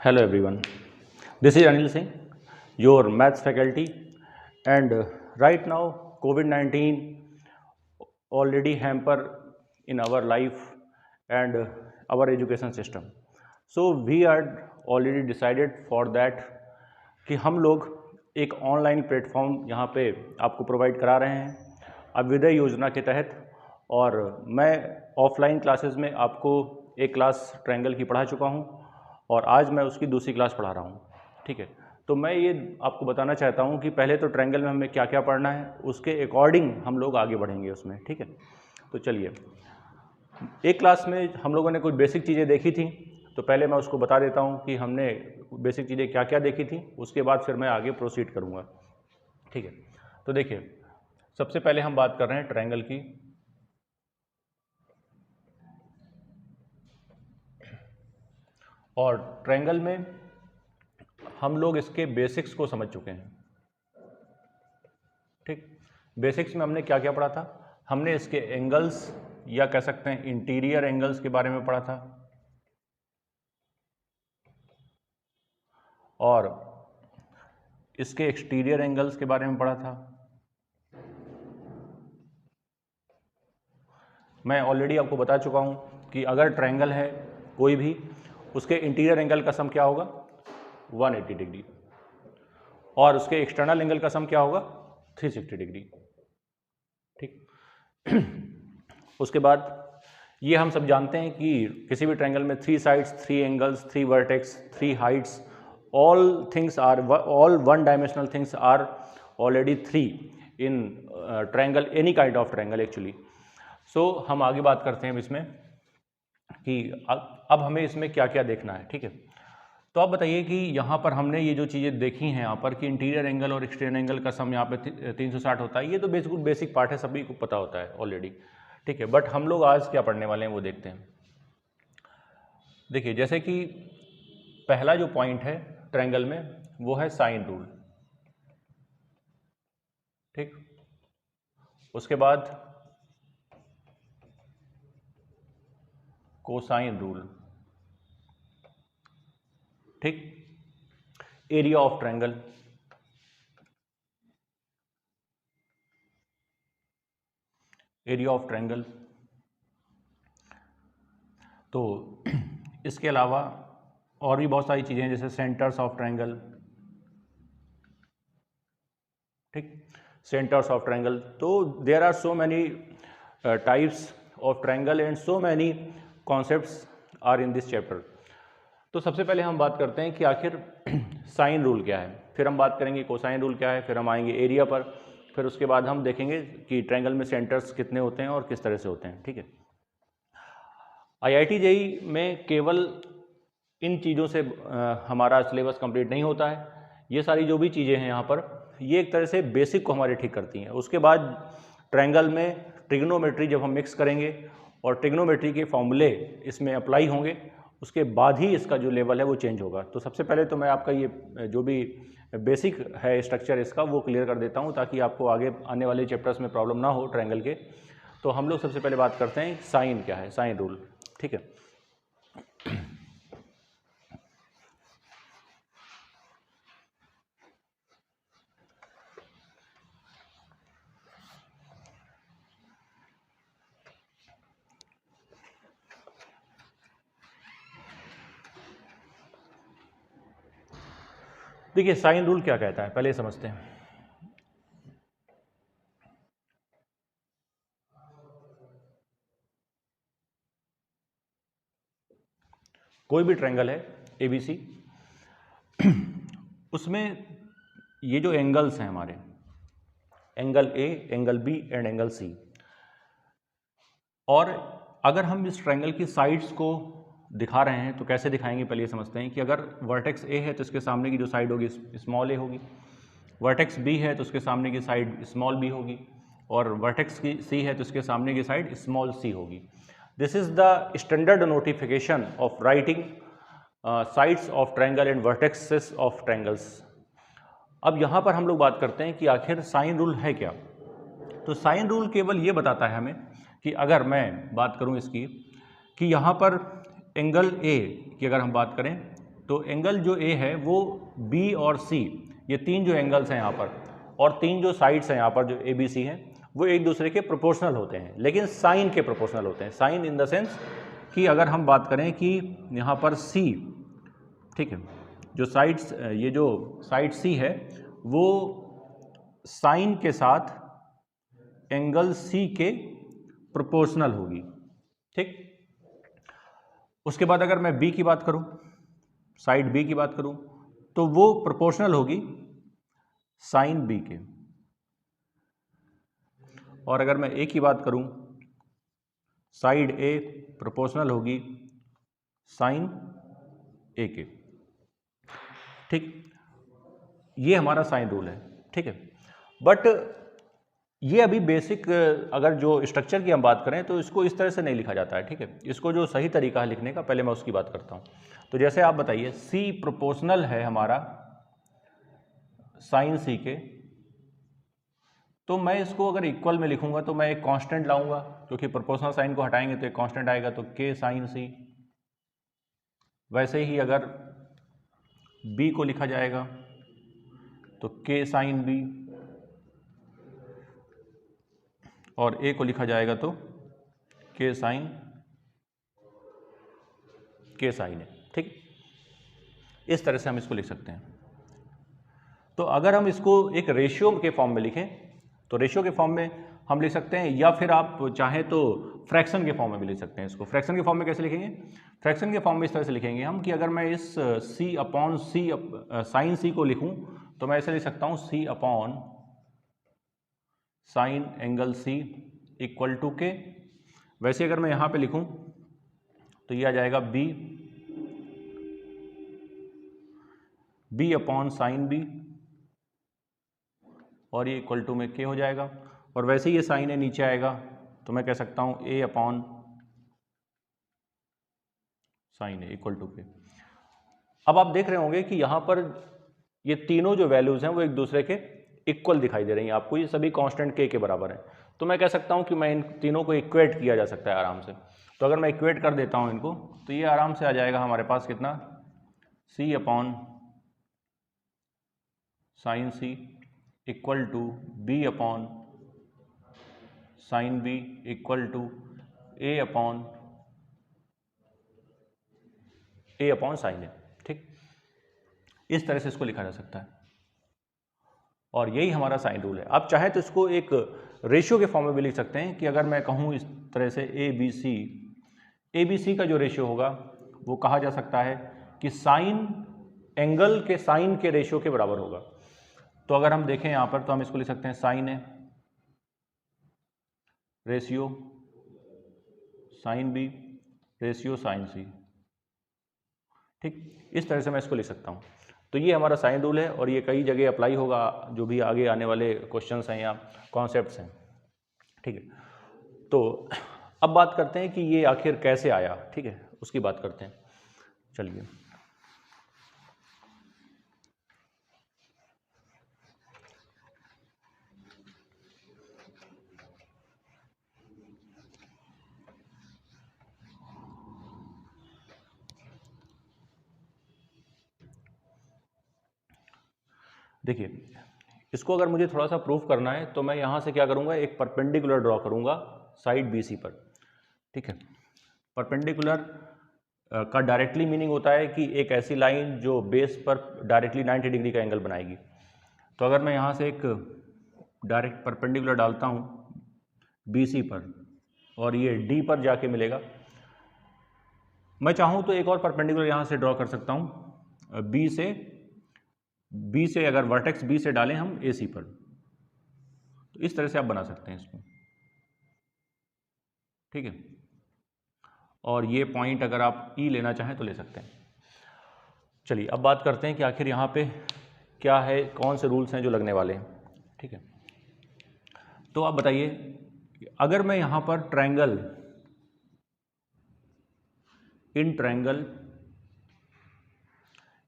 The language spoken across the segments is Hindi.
Hello everyone, this is Anil Singh, your maths faculty, and right now COVID-19 already hamper in our life and our education system. So we are already decided for that कि हम लोग एक ऑनलाइन प्लेटफॉर्म यहाँ पे आपको प्रोवाइड करा रहे हैं अभ्युदय योजना के तहत। और मैं ऑफलाइन क्लासेस में आपको एक क्लास ट्रायंगल की पढ़ा चुका हूँ और आज मैं उसकी दूसरी क्लास पढ़ा रहा हूँ। ठीक है, तो मैं ये आपको बताना चाहता हूँ कि पहले तो ट्रायंगल में हमें क्या क्या पढ़ना है, उसके अकॉर्डिंग हम लोग आगे बढ़ेंगे उसमें। ठीक है, तो चलिए, एक क्लास में हम लोगों ने कुछ बेसिक चीज़ें देखी थी, तो पहले मैं उसको बता देता हूँ कि हमने बेसिक चीज़ें क्या क्या देखी थी, उसके बाद फिर मैं आगे प्रोसीड करूँगा। ठीक है, तो देखिए, सबसे पहले हम बात कर रहे हैं ट्रायंगल की। और ट्रायंगल में हम लोग इसके बेसिक्स को समझ चुके हैं। ठीक, बेसिक्स में हमने क्या क्या पढ़ा था? हमने इसके एंगल्स या कह सकते हैं इंटीरियर एंगल्स के बारे में पढ़ा था, और इसके एक्सटीरियर एंगल्स के बारे में पढ़ा था। मैं ऑलरेडी आपको बता चुका हूँ कि अगर ट्रायंगल है कोई भी, उसके इंटीरियर एंगल का सम क्या होगा? 180 डिग्री, और उसके एक्सटर्नल एंगल का सम क्या होगा? 360 डिग्री। ठीक उसके बाद ये हम सब जानते हैं कि किसी भी ट्रायंगल में 3 sides, 3 angles, 3 vertex, 3 Heights, all one dimensional things are already 3 in triangle, any kind of triangle actually. So हम आगे बात करते हैं इसमें कि अब हमें इसमें क्या क्या देखना है। ठीक है, तो आप बताइए कि यहाँ पर हमने ये जो चीज़ें देखी हैं यहाँ पर कि इंटीरियर एंगल और एक्सटीरियर एंगल का सम यहाँ पे 360 होता है, ये तो बेसिक पार्ट है, सभी को पता होता है ऑलरेडी। ठीक है, बट हम लोग आज क्या पढ़ने वाले हैं वो देखते हैं। देखिए, जैसे कि पहला जो पॉइंट है ट्रायंगल में वो है साइन रूल। ठीक, उसके बाद कोसाइन रूल। ठीक, area of triangle, area of triangle. तो इसके अलावा और भी बहुत सारी चीज़ें जैसे सेंटर्स ऑफ ट्रायंगल। ठीक, सेंटर्स ऑफ ट्रायंगल। तो there are so many types of triangle and so many concepts are in this chapter. तो सबसे पहले हम बात करते हैं कि आखिर साइन रूल क्या है, फिर हम बात करेंगे कोसाइन रूल क्या है, फिर हम आएंगे एरिया पर, फिर उसके बाद हम देखेंगे कि ट्रायंगल में सेंटर्स कितने होते हैं और किस तरह से होते हैं। ठीक है, IIT JEE में केवल इन चीज़ों से हमारा सिलेबस कंप्लीट नहीं होता है। ये सारी जो भी चीज़ें हैं यहाँ पर, ये एक तरह से बेसिक को हमारे ठीक करती हैं। उसके बाद ट्रायंगल में ट्रिग्नोमेट्री जब हम मिक्स करेंगे और ट्रिग्नोमेट्री के फॉर्मूले इसमें अप्लाई होंगे, उसके बाद ही इसका जो लेवल है वो चेंज होगा। तो सबसे पहले तो मैं आपका ये जो भी बेसिक है स्ट्रक्चर इसका वो क्लियर कर देता हूँ, ताकि आपको आगे आने वाले चैप्टर्स में प्रॉब्लम ना हो ट्रायंगल के। तो हम लोग सबसे पहले बात करते हैं साइन क्या है, साइन रूल। ठीक है, देखिए साइन रूल क्या कहता है पहले समझते हैं। कोई भी ट्रायंगल है ABC, उसमें ये जो एंगल्स हैं हमारे, angle A, angle B and angle C, और अगर हम इस ट्रायंगल की साइड्स को दिखा रहे हैं तो कैसे दिखाएंगे, पहले ये समझते हैं कि अगर वर्टेक्स A है तो इसके सामने की जो साइड होगी स्मॉल a होगी, वर्टेक्स B है तो उसके सामने की साइड स्मॉल b होगी, और वर्टेक्स की C है तो इसके सामने की साइड स्मॉल c होगी। This is the standard notification of writing sides of triangle and vertexes of triangles. अब यहाँ पर हम लोग बात करते हैं कि आखिर साइन रूल है क्या। तो साइन रूल केवल ये बताता है हमें कि अगर मैं बात करूँ इसकी कि यहाँ पर एंगल A की अगर हम बात करें तो एंगल जो ए है वो बी और सी, ये तीन जो एंगल्स हैं यहाँ पर और तीन जो साइड्स हैं यहाँ पर जो ए बी सी हैं, वो एक दूसरे के प्रोपोर्शनल होते हैं, लेकिन साइन के प्रोपोर्शनल होते हैं। साइन इन द सेंस कि अगर हम बात करें कि यहाँ पर सी, ठीक है, जो साइड्स, ये जो साइड सी है वो साइन के साथ एंगल सी के प्रोपोर्शनल होगी, ठीक। उसके बाद अगर मैं बी की बात करूं, साइड बी की बात करूं, तो वो प्रोपोर्शनल होगी साइन बी के। और अगर मैं ए की बात करूं, साइड ए प्रोपोर्शनल होगी साइन ए के, ठीक। ये हमारा साइन रूल है, ठीक है। बट ये अभी बेसिक, अगर जो स्ट्रक्चर की हम बात करें तो इसको इस तरह से नहीं लिखा जाता है, ठीक है। इसको जो सही तरीका है लिखने का, पहले मैं उसकी बात करता हूँ। तो जैसे आप बताइए, सी प्रोपोर्शनल है हमारा साइन सी के, तो मैं इसको अगर इक्वल में लिखूंगा तो मैं एक कांस्टेंट लाऊंगा, क्योंकि प्रोपोर्शनल साइन को हटाएंगे तो एक कांस्टेंट आएगा, तो के साइन सी। वैसे ही अगर बी को लिखा जाएगा तो के साइन बी, और ए को लिखा जाएगा तो के साइन ए, ठीक। इस तरह से हम इसको लिख सकते हैं। तो अगर हम इसको एक रेशियो के फॉर्म में लिखें तो रेशियो के फॉर्म में हम लिख सकते हैं, या फिर आप चाहें तो फ्रैक्शन के फॉर्म में भी लिख सकते हैं इसको। फ्रैक्शन के फॉर्म में कैसे लिखेंगे? फ्रैक्शन के फॉर्म में इस तरह से लिखेंगे हम कि अगर मैं इस सी अपॉन सी साइन सी को लिखूं तो मैं ऐसे लिख सकता हूं C upon sine angle C equal to K. वैसे अगर मैं यहां पे लिखूं तो ये आ जाएगा बी अपॉन साइन बी, और ये इक्वल टू में के हो जाएगा। और वैसे ही ये साइन ए नीचे आएगा तो मैं कह सकता हूं A upon sine A equal to K. अब आप देख रहे होंगे कि यहां पर ये तीनों जो वैल्यूज हैं वो एक दूसरे के इक्वल दिखाई दे रही हैं आपको, ये सभी कांस्टेंट के बराबर हैं। तो मैं कह सकता हूं कि मैं इन तीनों को इक्वेट किया जा सकता है आराम से। तो अगर मैं इक्वेट कर देता हूं इनको तो ये आराम से आ जाएगा हमारे पास कितना, C upon sine C equal to B upon sine B equal to A upon sine A, ठीक। इस तरह से इसको लिखा जा सकता है और यही हमारा साइन रूल है। आप चाहे तो इसको एक रेशियो के फॉर्म में भी लिख सकते हैं कि अगर मैं कहूँ इस तरह से ए बी सी का जो रेशियो होगा वो कहा जा सकता है कि साइन एंगल के साइन के रेशियो के बराबर होगा। तो अगर हम देखें यहाँ पर तो हम इसको लिख सकते हैं sine A ratio sine B ratio sine C, ठीक। इस तरह से मैं इसको लिख सकता हूँ। तो ये हमारा साइन रूल है और ये कई जगह अप्लाई होगा, जो भी आगे आने वाले क्वेश्चंस हैं या कॉन्सेप्ट्स हैं, ठीक है। तो अब बात करते हैं कि ये आखिर कैसे आया, ठीक है, उसकी बात करते हैं। चलिए, देखिए, इसको अगर मुझे थोड़ा सा प्रूफ करना है तो मैं यहाँ से क्या करूँगा, एक परपेंडिकुलर ड्रॉ करूँगा साइड बी सी पर, ठीक है। परपेंडिकुलर का डायरेक्टली मीनिंग होता है कि एक ऐसी लाइन जो बेस पर डायरेक्टली 90 डिग्री का एंगल बनाएगी। तो अगर मैं यहाँ से एक डायरेक्ट परपेंडिकुलर डालता हूँ बी सी पर और ये डी पर जाके मिलेगा, मैं चाहूँ तो एक और परपेंडिकुलर यहाँ से ड्रॉ कर सकता हूँ बी से अगर वर्टेक्स बी से डालें हम ए सी पर, तो इस तरह से आप बना सकते हैं इसको, ठीक है। और ये पॉइंट अगर आप ई लेना चाहें तो ले सकते हैं। चलिए, अब बात करते हैं कि आखिर यहाँ पे क्या है, कौन से रूल्स हैं जो लगने वाले हैं, ठीक है। तो आप बताइए, अगर मैं यहाँ पर triangle in triangle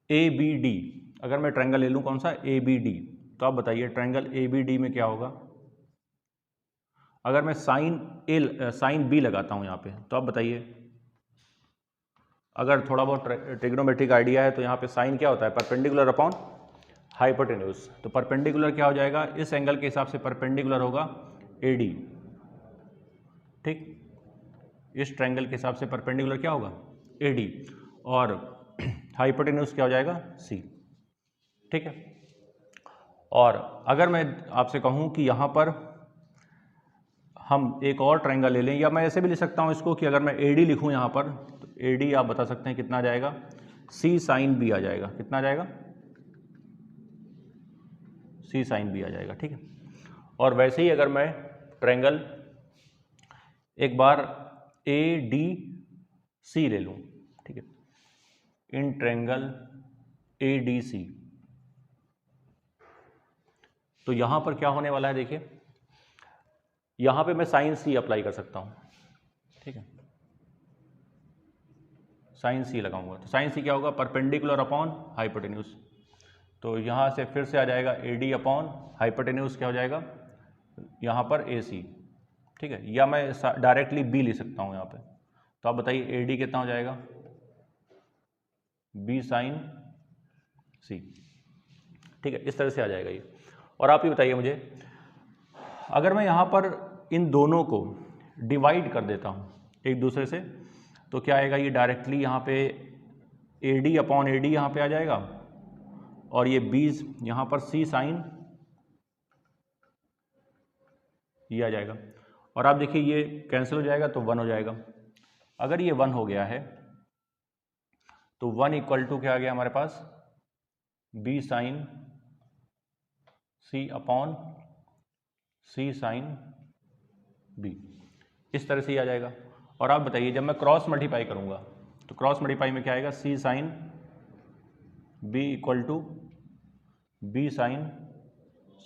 A B D, अगर मैं ट्रायंगल ले लूँ कौन सा, ए बी डी, तो आप बताइए ट्रायंगल ए बी डी में क्या होगा। अगर मैं साइन बी लगाता हूँ यहाँ पे, तो आप बताइए अगर थोड़ा बहुत ट्रिग्नोमेट्रिक आइडिया है तो यहाँ पे साइन क्या होता है, परपेंडिकुलर अपॉन हाइपोटेन्यूज। तो परपेंडिकुलर क्या हो जाएगा, इस एंगल के हिसाब से परपेंडिकुलर होगा AD, ठीक, इस ट्रायंगल के हिसाब से परपेंडिकुलर क्या होगा AD, और हाइपोटेन्यूज क्या हो जाएगा C, ठीक है। और अगर मैं आपसे कहूँ कि यहाँ पर हम एक और ट्रायंगल ले लें, या मैं ऐसे भी लिख सकता हूँ इसको कि अगर मैं AD लिखूँ यहाँ पर, तो AD आप बता सकते हैं कितना आ जाएगा, C साइन B आ जाएगा, कितना आ जाएगा, C साइन B आ जाएगा, ठीक है। और वैसे ही अगर मैं ट्रायंगल एक बार ADC ले लूँ, ठीक है, इन ट्रायंगल ADC, तो यहाँ पर क्या होने वाला है, देखिए यहाँ पे मैं साइन C अप्लाई कर सकता हूँ, ठीक है, साइन C लगाऊंगा, तो साइन C क्या होगा, परपेंडिकुलर अपॉन हाइपोटेन्यूज। तो यहाँ से फिर से आ जाएगा AD अपॉन हाइपोटेन्यूज क्या हो जाएगा यहाँ पर AC, ठीक है, या मैं डायरेक्टली B ले सकता हूँ यहाँ पे। तो आप बताइए AD कितना हो जाएगा, B साइन C, ठीक है, इस तरह से आ जाएगा ये। और आप ये बताइए मुझे, अगर मैं यहाँ पर इन दोनों को डिवाइड कर देता हूँ एक दूसरे से, तो क्या आएगा, ये डायरेक्टली यहाँ पे AD अपॉन AD यहाँ पे आ जाएगा, और ये 20 यहाँ पर C साइन ये आ जाएगा। और आप देखिए ये कैंसिल हो जाएगा तो 1 हो जाएगा। अगर ये 1 हो गया है तो 1 इक्वल टू क्या आ गया हमारे पास, B sine C upon C sine B, इस तरह से ही आ जाएगा। और आप बताइए जब मैं क्रॉस मल्टीप्लाई करूँगा तो क्रॉस मल्टीप्लाई में क्या आएगा, C sine B equal to B sine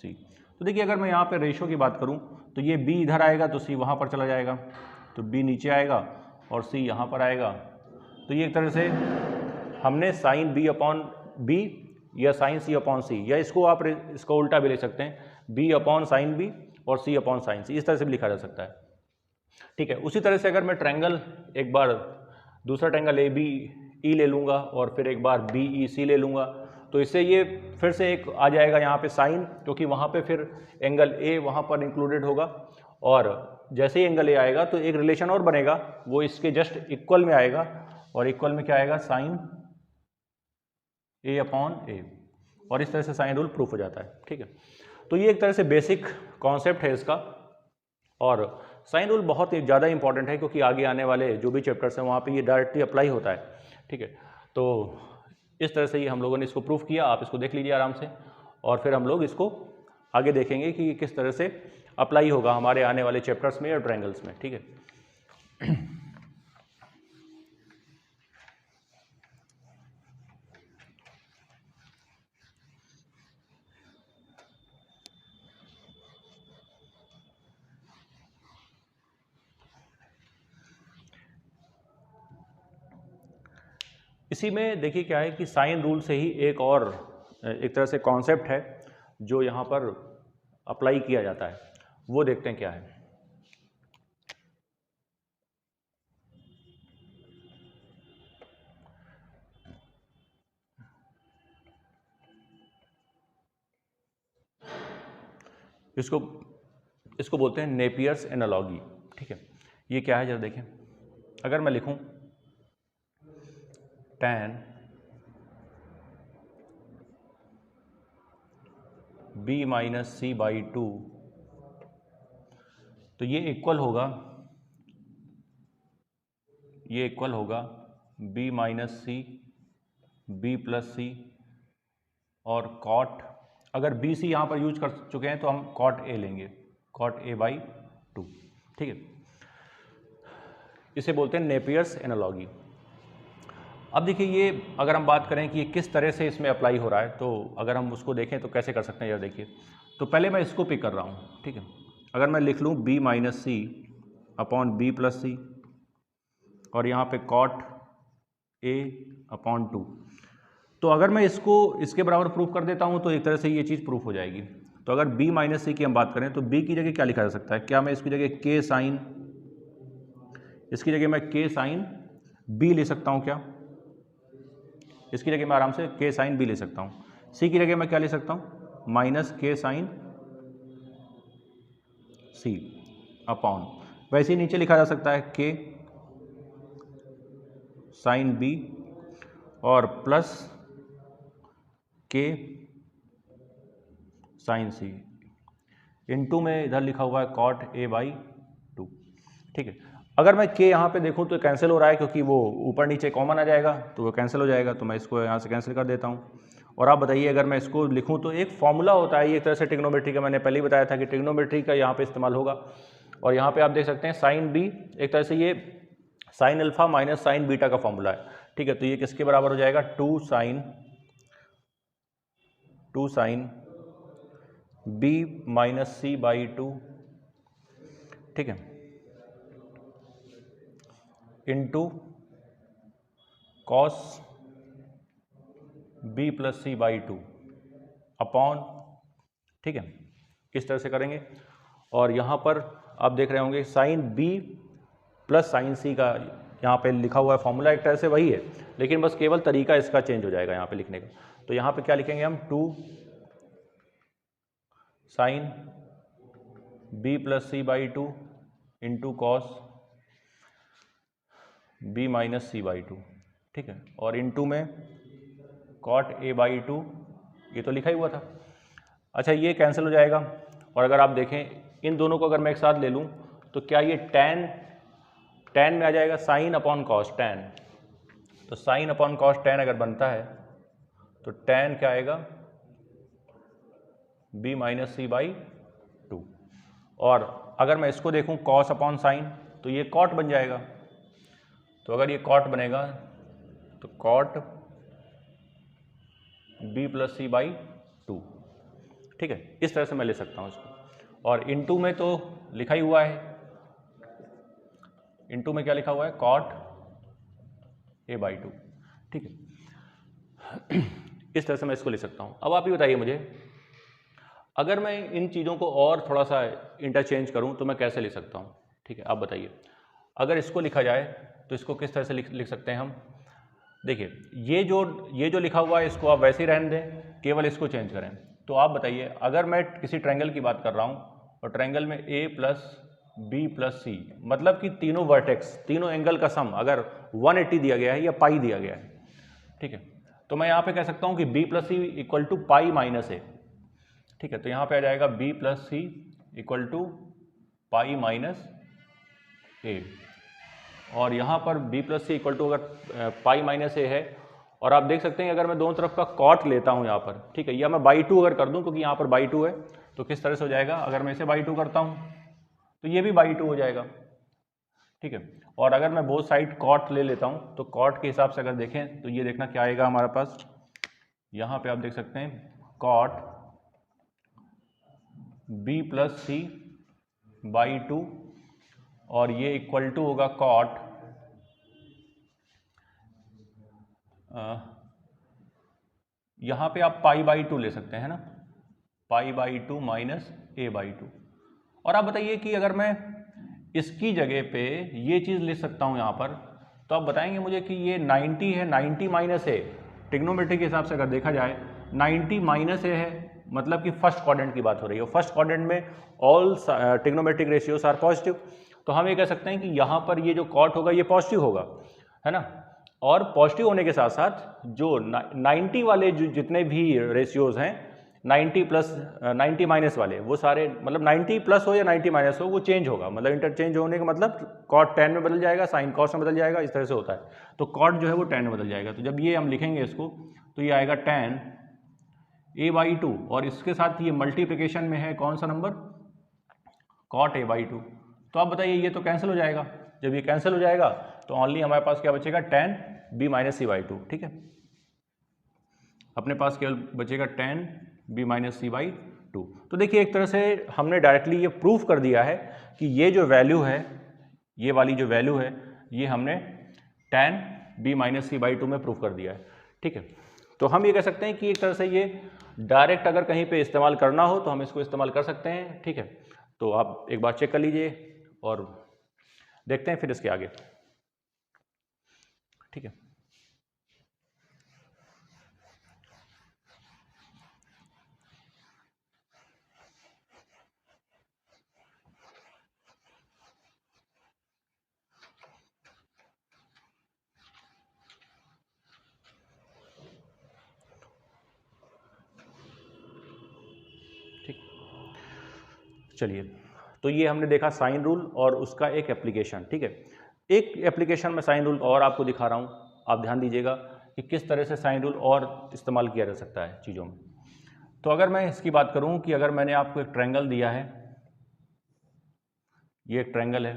C। तो देखिए अगर मैं यहाँ पे रेशो की बात करूँ तो ये B इधर आएगा तो C वहाँ पर चला जाएगा, तो B नीचे आएगा और C यहाँ पर आएगा। तो ये एक तरह से हमने साइन B अपॉन B या साइन C अपॉन C, या इसको आप इसको उल्टा भी ले सकते हैं, B अपॉन साइन B और C अपॉन साइन C, इस तरह से भी लिखा जा सकता है, ठीक है। उसी तरह से अगर मैं ट्रायंगल एक बार दूसरा ट्रायंगल ABE ले लूँगा और फिर एक बार BEC ले लूँगा, तो इससे ये फिर से एक आ जाएगा यहाँ पे साइन, क्योंकि वहाँ पे फिर एंगल A वहाँ पर इंक्लूडेड होगा, और जैसे ही एंगल A आएगा तो एक रिलेशन और बनेगा, वो इसके जस्ट इक्वल में आएगा, और इक्वल में क्या आएगा, साइन A अपॉन A, और इस तरह से साइन रूल प्रूफ हो जाता है, ठीक है। तो ये एक तरह से बेसिक कॉन्सेप्ट है इसका, और साइन रूल बहुत ही ज़्यादा इंपॉर्टेंट है क्योंकि आगे आने वाले जो भी चैप्टर्स हैं वहाँ पे ये डायरेक्टली अप्लाई होता है, ठीक है। तो इस तरह से ही हम लोगों ने इसको प्रूफ किया, आप इसको देख लीजिए आराम से, और फिर हम लोग इसको आगे देखेंगे कि किस तरह से अप्लाई होगा हमारे आने वाले चैप्टर्स में और ट्रायंगल्स में, ठीक है। इसी में देखिए क्या है कि साइन रूल से ही एक और एक तरह से कॉन्सेप्ट है जो यहाँ पर अप्लाई किया जाता है, वो देखते हैं क्या है। इसको बोलते हैं नेपियर्स एनालॉजी, ठीक है। ये क्या है जरा देखें, अगर मैं लिखूं tan B minus C by 2, तो ये इक्वल होगा B minus C B plus C और कॉट, अगर बी सी यहाँ पर यूज कर चुके हैं तो हम कॉट ए लेंगे, कॉट ए बाई 2, ठीक है। इसे बोलते हैं नेपियर्स एनालॉजी। अब देखिए ये अगर हम बात करें कि ये किस तरह से इसमें अप्लाई हो रहा है, तो अगर हम उसको देखें तो कैसे कर सकते हैं, यार देखिए, तो पहले मैं इसको पिक कर रहा हूँ, ठीक है। अगर मैं लिख लूँ B minus C upon B plus C और यहाँ पे कॉट A अपॉन 2, तो अगर मैं इसको इसके बराबर प्रूफ कर देता हूँ तो एक तरह से ये चीज़ प्रूफ हो जाएगी। तो अगर B माइनस C की हम बात करें तो B की जगह क्या लिखा जा सकता है, क्या मैं इसकी जगह K साइन, इसकी जगह मैं K साइन B ले सकता हूँ क्या, इसकी जगह मैं आराम से के साइन बी ले सकता हूँ। सी की जगह मैं क्या ले सकता हूँ, माइनस के साइन सी अपॉन, वैसे ही नीचे लिखा जा सकता है के साइन बी और प्लस के साइन सी, इनटू में इधर लिखा हुआ है कॉट ए बाई टू। ठीक है, अगर मैं के यहाँ पे देखूँ तो कैंसिल हो रहा है क्योंकि वो ऊपर नीचे कॉमन आ जाएगा तो वो कैंसिल हो जाएगा, तो मैं इसको यहाँ से कैंसिल कर देता हूँ। और आप बताइए अगर मैं इसको लिखूँ तो एक फॉर्मूला होता है ये एक तरह से ट्रिग्नोमेट्री का, मैंने पहले ही बताया था कि ट्रिग्नोमेट्री का यहाँ पे इस्तेमाल होगा। और यहाँ पे आप देख सकते हैं साइन बी एक तरह से ये sine alpha minus sine beta का फॉर्मूला है। ठीक है, तो ये किसके बराबर हो जाएगा, two sine B minus C by two. ठीक है, into cos B plus C by two upon. ठीक है, किस तरह से करेंगे, और यहाँ पर आप देख रहे होंगे साइन बी प्लस साइन सी का यहाँ पे लिखा हुआ है फॉर्मूला, एक तरह से वही है लेकिन बस केवल तरीका इसका चेंज हो जाएगा यहाँ पे लिखने का। तो यहाँ पे क्या लिखेंगे हम, two sine B plus C by two into cos B minus C by two. ठीक है, और इंटू में कॉट ए बाई टू, ये तो लिखा ही हुआ था। अच्छा, ये कैंसिल हो जाएगा और अगर आप देखें इन दोनों को अगर मैं एक साथ ले लूँ तो क्या ये टेन में आ जाएगा, साइन अपॉन कॉस टेन। तो साइन अपॉन कॉस टेन अगर बनता है तो टेन क्या आएगा, B minus C by two. और अगर मैं इसको देखूं कॉस अपॉन साइन तो ये कॉट बन जाएगा। तो अगर ये कॉट बनेगा तो cot B plus C by two. ठीक है, इस तरह से मैं ले सकता हूँ इसको। और इनटू में तो लिखा ही हुआ है, इनटू में क्या लिखा हुआ है, कॉट ए बाई टू। ठीक है, इस तरह से मैं इसको ले सकता हूँ। अब आप ही बताइए मुझे, अगर मैं इन चीज़ों को और थोड़ा सा इंटरचेंज करूँ तो मैं कैसे ले सकता हूँ। ठीक है, आप बताइए, अगर इसको लिखा जाए तो इसको किस तरह से लिख सकते हैं हम। देखिए, ये जो लिखा हुआ है इसको आप वैसे ही रहने दें, केवल इसको चेंज करें। तो आप बताइए, अगर मैं किसी ट्रायंगल की बात कर रहा हूँ और ट्रायंगल में ए प्लस बी प्लस सी, मतलब कि तीनों वर्टेक्स, तीनों एंगल का सम अगर 180 दिया गया है या पाई दिया गया है, ठीक है, तो मैं यहाँ पे कह सकता हूँ कि B plus C equal to pi minus A. ठीक है, तो यहाँ पे आ जाएगा B plus C equal to pi minus A, और यहाँ पर b plus C equal to अगर पाई माइनस ए है, और आप देख सकते हैं अगर मैं दोनों तरफ का कॉट लेता हूँ यहाँ पर, ठीक है, या मैं बाई टू अगर कर दूँ क्योंकि यहाँ पर बाई टू है, तो किस तरह से हो जाएगा, अगर मैं इसे बाई टू करता हूँ तो ये भी बाई टू हो जाएगा। ठीक है, और अगर मैं बोथ साइड कॉट ले लेता हूँ तो कॉट के हिसाब से अगर देखें तो ये देखना क्या आएगा हमारे पास, यहाँ पे आप देख सकते हैं cot b plus C by two, और ये इक्वल टू होगा कॉट यहाँ पे आप पाई बाई टू ले सकते हैं ना, pi by two minus A by two. और आप बताइए कि अगर मैं इसकी जगह पे ये चीज़ ले सकता हूँ यहाँ पर, तो आप बताएंगे मुझे कि ये 90 है, 90 माइनस ए, ट्रिग्नोमेट्री के हिसाब से अगर देखा जाए 90 माइनस ए है, मतलब कि फर्स्ट क्वाड्रेंट की बात हो रही है। फर्स्ट क्वाड्रेंट में all trigonometric ratios are positive, तो हम ये कह सकते हैं कि यहाँ पर ये जो कॉट होगा ये पॉजिटिव होगा, है ना। और पॉजिटिव होने के साथ साथ जो 90 वाले जो जितने भी रेशियोज हैं, 90 प्लस 90 माइनस वाले, वो सारे मतलब 90 प्लस हो या 90 माइनस हो वो चेंज होगा, मतलब इंटरचेंज होने का मतलब कॉट 10 में बदल जाएगा, साइन कॉस में बदल जाएगा, इस तरह से होता है। तो कॉट जो है वो 10 में बदल जाएगा। तो जब ये हम लिखेंगे इसको तो ये आएगा 10 ए बाई टू, और इसके साथ ये मल्टीप्लिकेशन में है कौन सा number, cot A by two. तो आप बताइए ये तो कैंसिल हो जाएगा, जब ये कैंसिल हो जाएगा तो ओनली हमारे पास क्या बचेगा, 10 B minus C by two. ठीक है, अपने पास केवल बचेगा 10 B minus C by two. तो देखिए एक तरह से हमने डायरेक्टली ये प्रूफ कर दिया है कि ये जो वैल्यू है, ये वाली जो वैल्यू है, ये हमने 10 B minus C by two में प्रूफ कर दिया है। ठीक है, तो हम ये कह सकते हैं कि एक तरह से ये डायरेक्ट अगर कहीं पे इस्तेमाल करना हो तो हम इसको इस्तेमाल कर सकते हैं। ठीक है, तो आप एक बार चेक कर लीजिए और देखते हैं फिर इसके आगे। ठीक है, चलिए, तो ये हमने देखा साइन रूल और उसका एक एप्लीकेशन। ठीक है, एक एप्लीकेशन में साइन रूल और आपको दिखा रहा हूँ, आप ध्यान दीजिएगा कि किस तरह से साइन रूल और इस्तेमाल किया जा सकता है चीज़ों में। तो अगर मैं इसकी बात करूँ कि अगर मैंने आपको एक ट्रायंगल दिया है, ये एक ट्रायंगल है,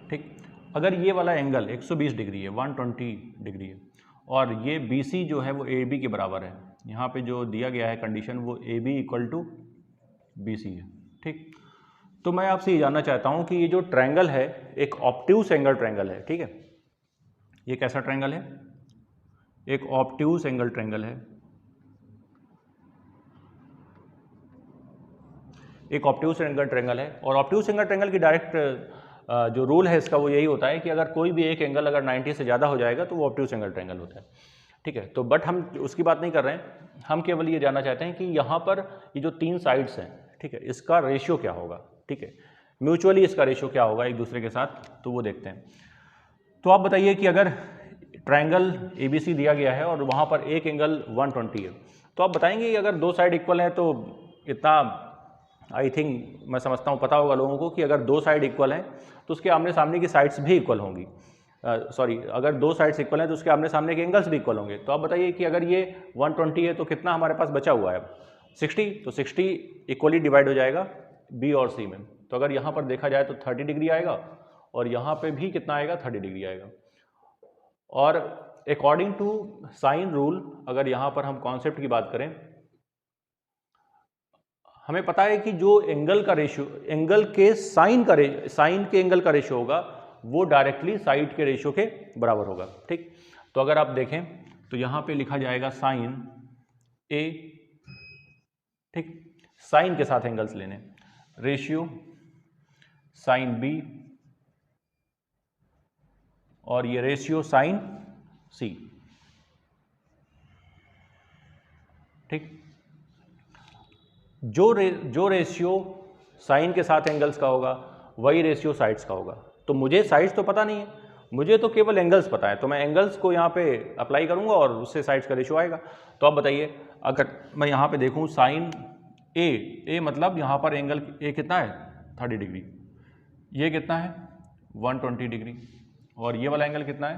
ठीक, अगर ये वाला एंगल 120 डिग्री है, 120 डिग्री है, और ये BC जो है वो AB के बराबर है, यहाँ पे जो दिया गया है कंडीशन वो AB इक्वल टू BC है। ठीक, तो मैं आपसे ये जानना चाहता हूँ कि ये जो ट्रायंगल है एक ऑब्ट्यूज एंगल ट्रायंगल है। ठीक है, ये कैसा ट्रायंगल है? एक ऑब्ट्यूज एंगल ट्रायंगल है, एक ऑब्ट्यूज एंगल ट्रायंगल है। और ऑब्ट्यूज एंगल ट्रायंगल की डायरेक्ट जो रूल है इसका वो यही होता है कि अगर कोई भी एक एंगल अगर 90 से ज़्यादा हो जाएगा तो वो ऑब्ट्यूज एंगल ट्रायंगल होता है। ठीक है, तो बट हम उसकी बात नहीं कर रहे हैं, हम केवल ये जानना चाहते हैं कि यहाँ पर ये जो तीन साइड्स हैं, ठीक है, इसका रेशियो क्या होगा। ठीक है, म्यूचुअली इसका रेशियो क्या होगा एक दूसरे के साथ, तो वो देखते हैं। तो आप बताइए कि अगर ट्रायंगल ABC दिया गया है और वहाँ पर एक एंगल 120 है, तो आप बताएंगे कि अगर दो साइड इक्वल हैं तो इतना आई थिंक मैं समझता हूँ पता होगा लोगों को कि अगर दो साइड इक्वल हैं तो उसके आमने सामने की साइड्स भी इक्वल होंगी। सॉरी, अगर दो साइड्स इक्वल हैं तो उसके आमने सामने के एंगल्स भी इक्वल होंगे। तो आप बताइए कि अगर ये 120 है तो कितना हमारे पास बचा हुआ है? 60, तो 60 इक्वली डिवाइड हो जाएगा B और C में। तो अगर यहाँ पर देखा जाए तो 30 डिग्री आएगा और यहाँ पे भी कितना आएगा? 30 डिग्री आएगा। और अकॉर्डिंग टू साइन रूल, अगर यहाँ पर हम कॉन्सेप्ट की बात करें, हमें पता है कि जो एंगल का रेशियो, एंगल के साइन के एंगल का रेशियो होगा वो डायरेक्टली साइड के रेशियो के बराबर होगा। ठीक, तो अगर आप देखें तो यहाँ पे लिखा जाएगा साइन A, ठीक, साइन के साथ एंगल्स लेने, रेशियो साइन B और ये रेशियो साइन C। ठीक, जो रेशियो साइन के साथ एंगल्स का होगा वही रेशियो साइड्स का होगा। तो मुझे साइड्स तो पता नहीं है, मुझे तो केवल एंगल्स पता है, तो मैं एंगल्स को यहाँ पे अप्लाई करूँगा और उससे साइड्स का रेशियो आएगा। तो आप बताइए, अगर मैं यहाँ पे देखूँ साइन A मतलब यहाँ पर एंगल A कितना है? 30 डिग्री। ये कितना है? 120 डिग्री। और ये वाला एंगल कितना है?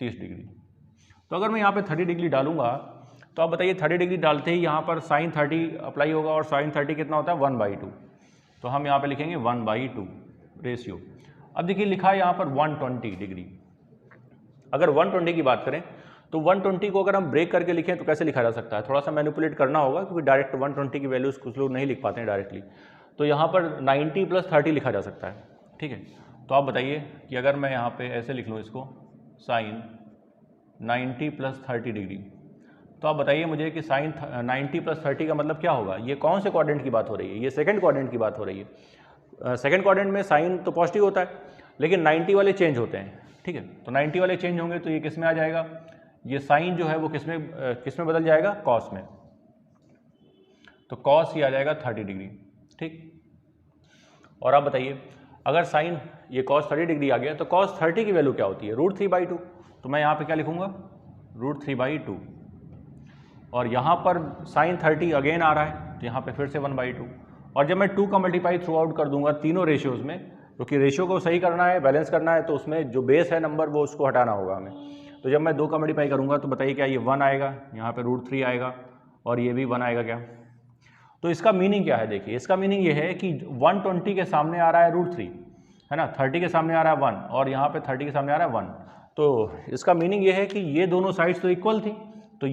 30 डिग्री। तो अगर मैं यहाँ पे 30 डिग्री डालूंगा तो आप बताइए 30 डिग्री डालते ही यहाँ पर साइन 30 अप्लाई होगा और साइन 30 कितना होता है? 1/2। तो हम यहाँ पे लिखेंगे 1/2 रेशियो। अब देखिए लिखा है यहाँ पर 120 डिग्री। अगर 120 की बात करें तो 120 को अगर हम ब्रेक करके लिखें तो कैसे लिखा जा सकता है? थोड़ा सा मैनिपुलेट करना होगा क्योंकि डायरेक्ट 120 की वैल्यूज कुछ लोग नहीं लिख पाते हैं डायरेक्टली। तो यहाँ पर 90 + 30 लिखा जा सकता है। ठीक है, तो आप बताइए कि अगर मैं यहाँ पे ऐसे लिख लूँ इसको, साइन 90 + 30 डिग्री, तो आप बताइए मुझे कि साइन 90 + 30 का मतलब क्या होगा? ये कौन से क्वाड्रेंट की बात हो रही है? ये सेकंड क्वाड्रेंट की बात हो रही है। सेकंड क्वाड्रेंट में साइन तो पॉजिटिव होता है लेकिन 90 वाले चेंज होते हैं। ठीक है, तो 90 वाले चेंज होंगे तो ये किस में आ जाएगा? ये साइन जो है वो किस में बदल जाएगा? कॉस में। तो कॉस ही आ जाएगा 30 डिग्री। ठीक, और आप बताइए अगर साइन ये कॉस 30 डिग्री आ गया तो कॉस 30 की वैल्यू क्या होती है? √3/2। तो मैं यहाँ पे क्या लिखूंगा? √3/2। और यहाँ पर साइन 30 अगेन आ रहा है तो यहाँ पे फिर से 1/2। और जब मैं 2 का मल्टीप्लाई थ्रू आउट कर दूंगा तीनों रेशियोज में, क्योंकि रेशियो को सही करना है, बैलेंस करना है, तो उसमें जो बेस है नंबर वो उसको हटाना होगा हमें। तो जब मैं 2 का मल्टीप्लाई करूँगा तो बताइए क्या ये 1 आएगा, यहाँ पे √3 आएगा और ये भी 1 आएगा क्या? तो इसका मीनिंग क्या है? देखिए इसका मीनिंग ये है कि 120 के सामने आ रहा है √3, है ना, 30 के सामने आ रहा है 1 और यहाँ पे 30 के सामने आ रहा है 1। तो इसका मीनिंग ये है कि ये दोनों साइड्स तो इक्वल थी, तो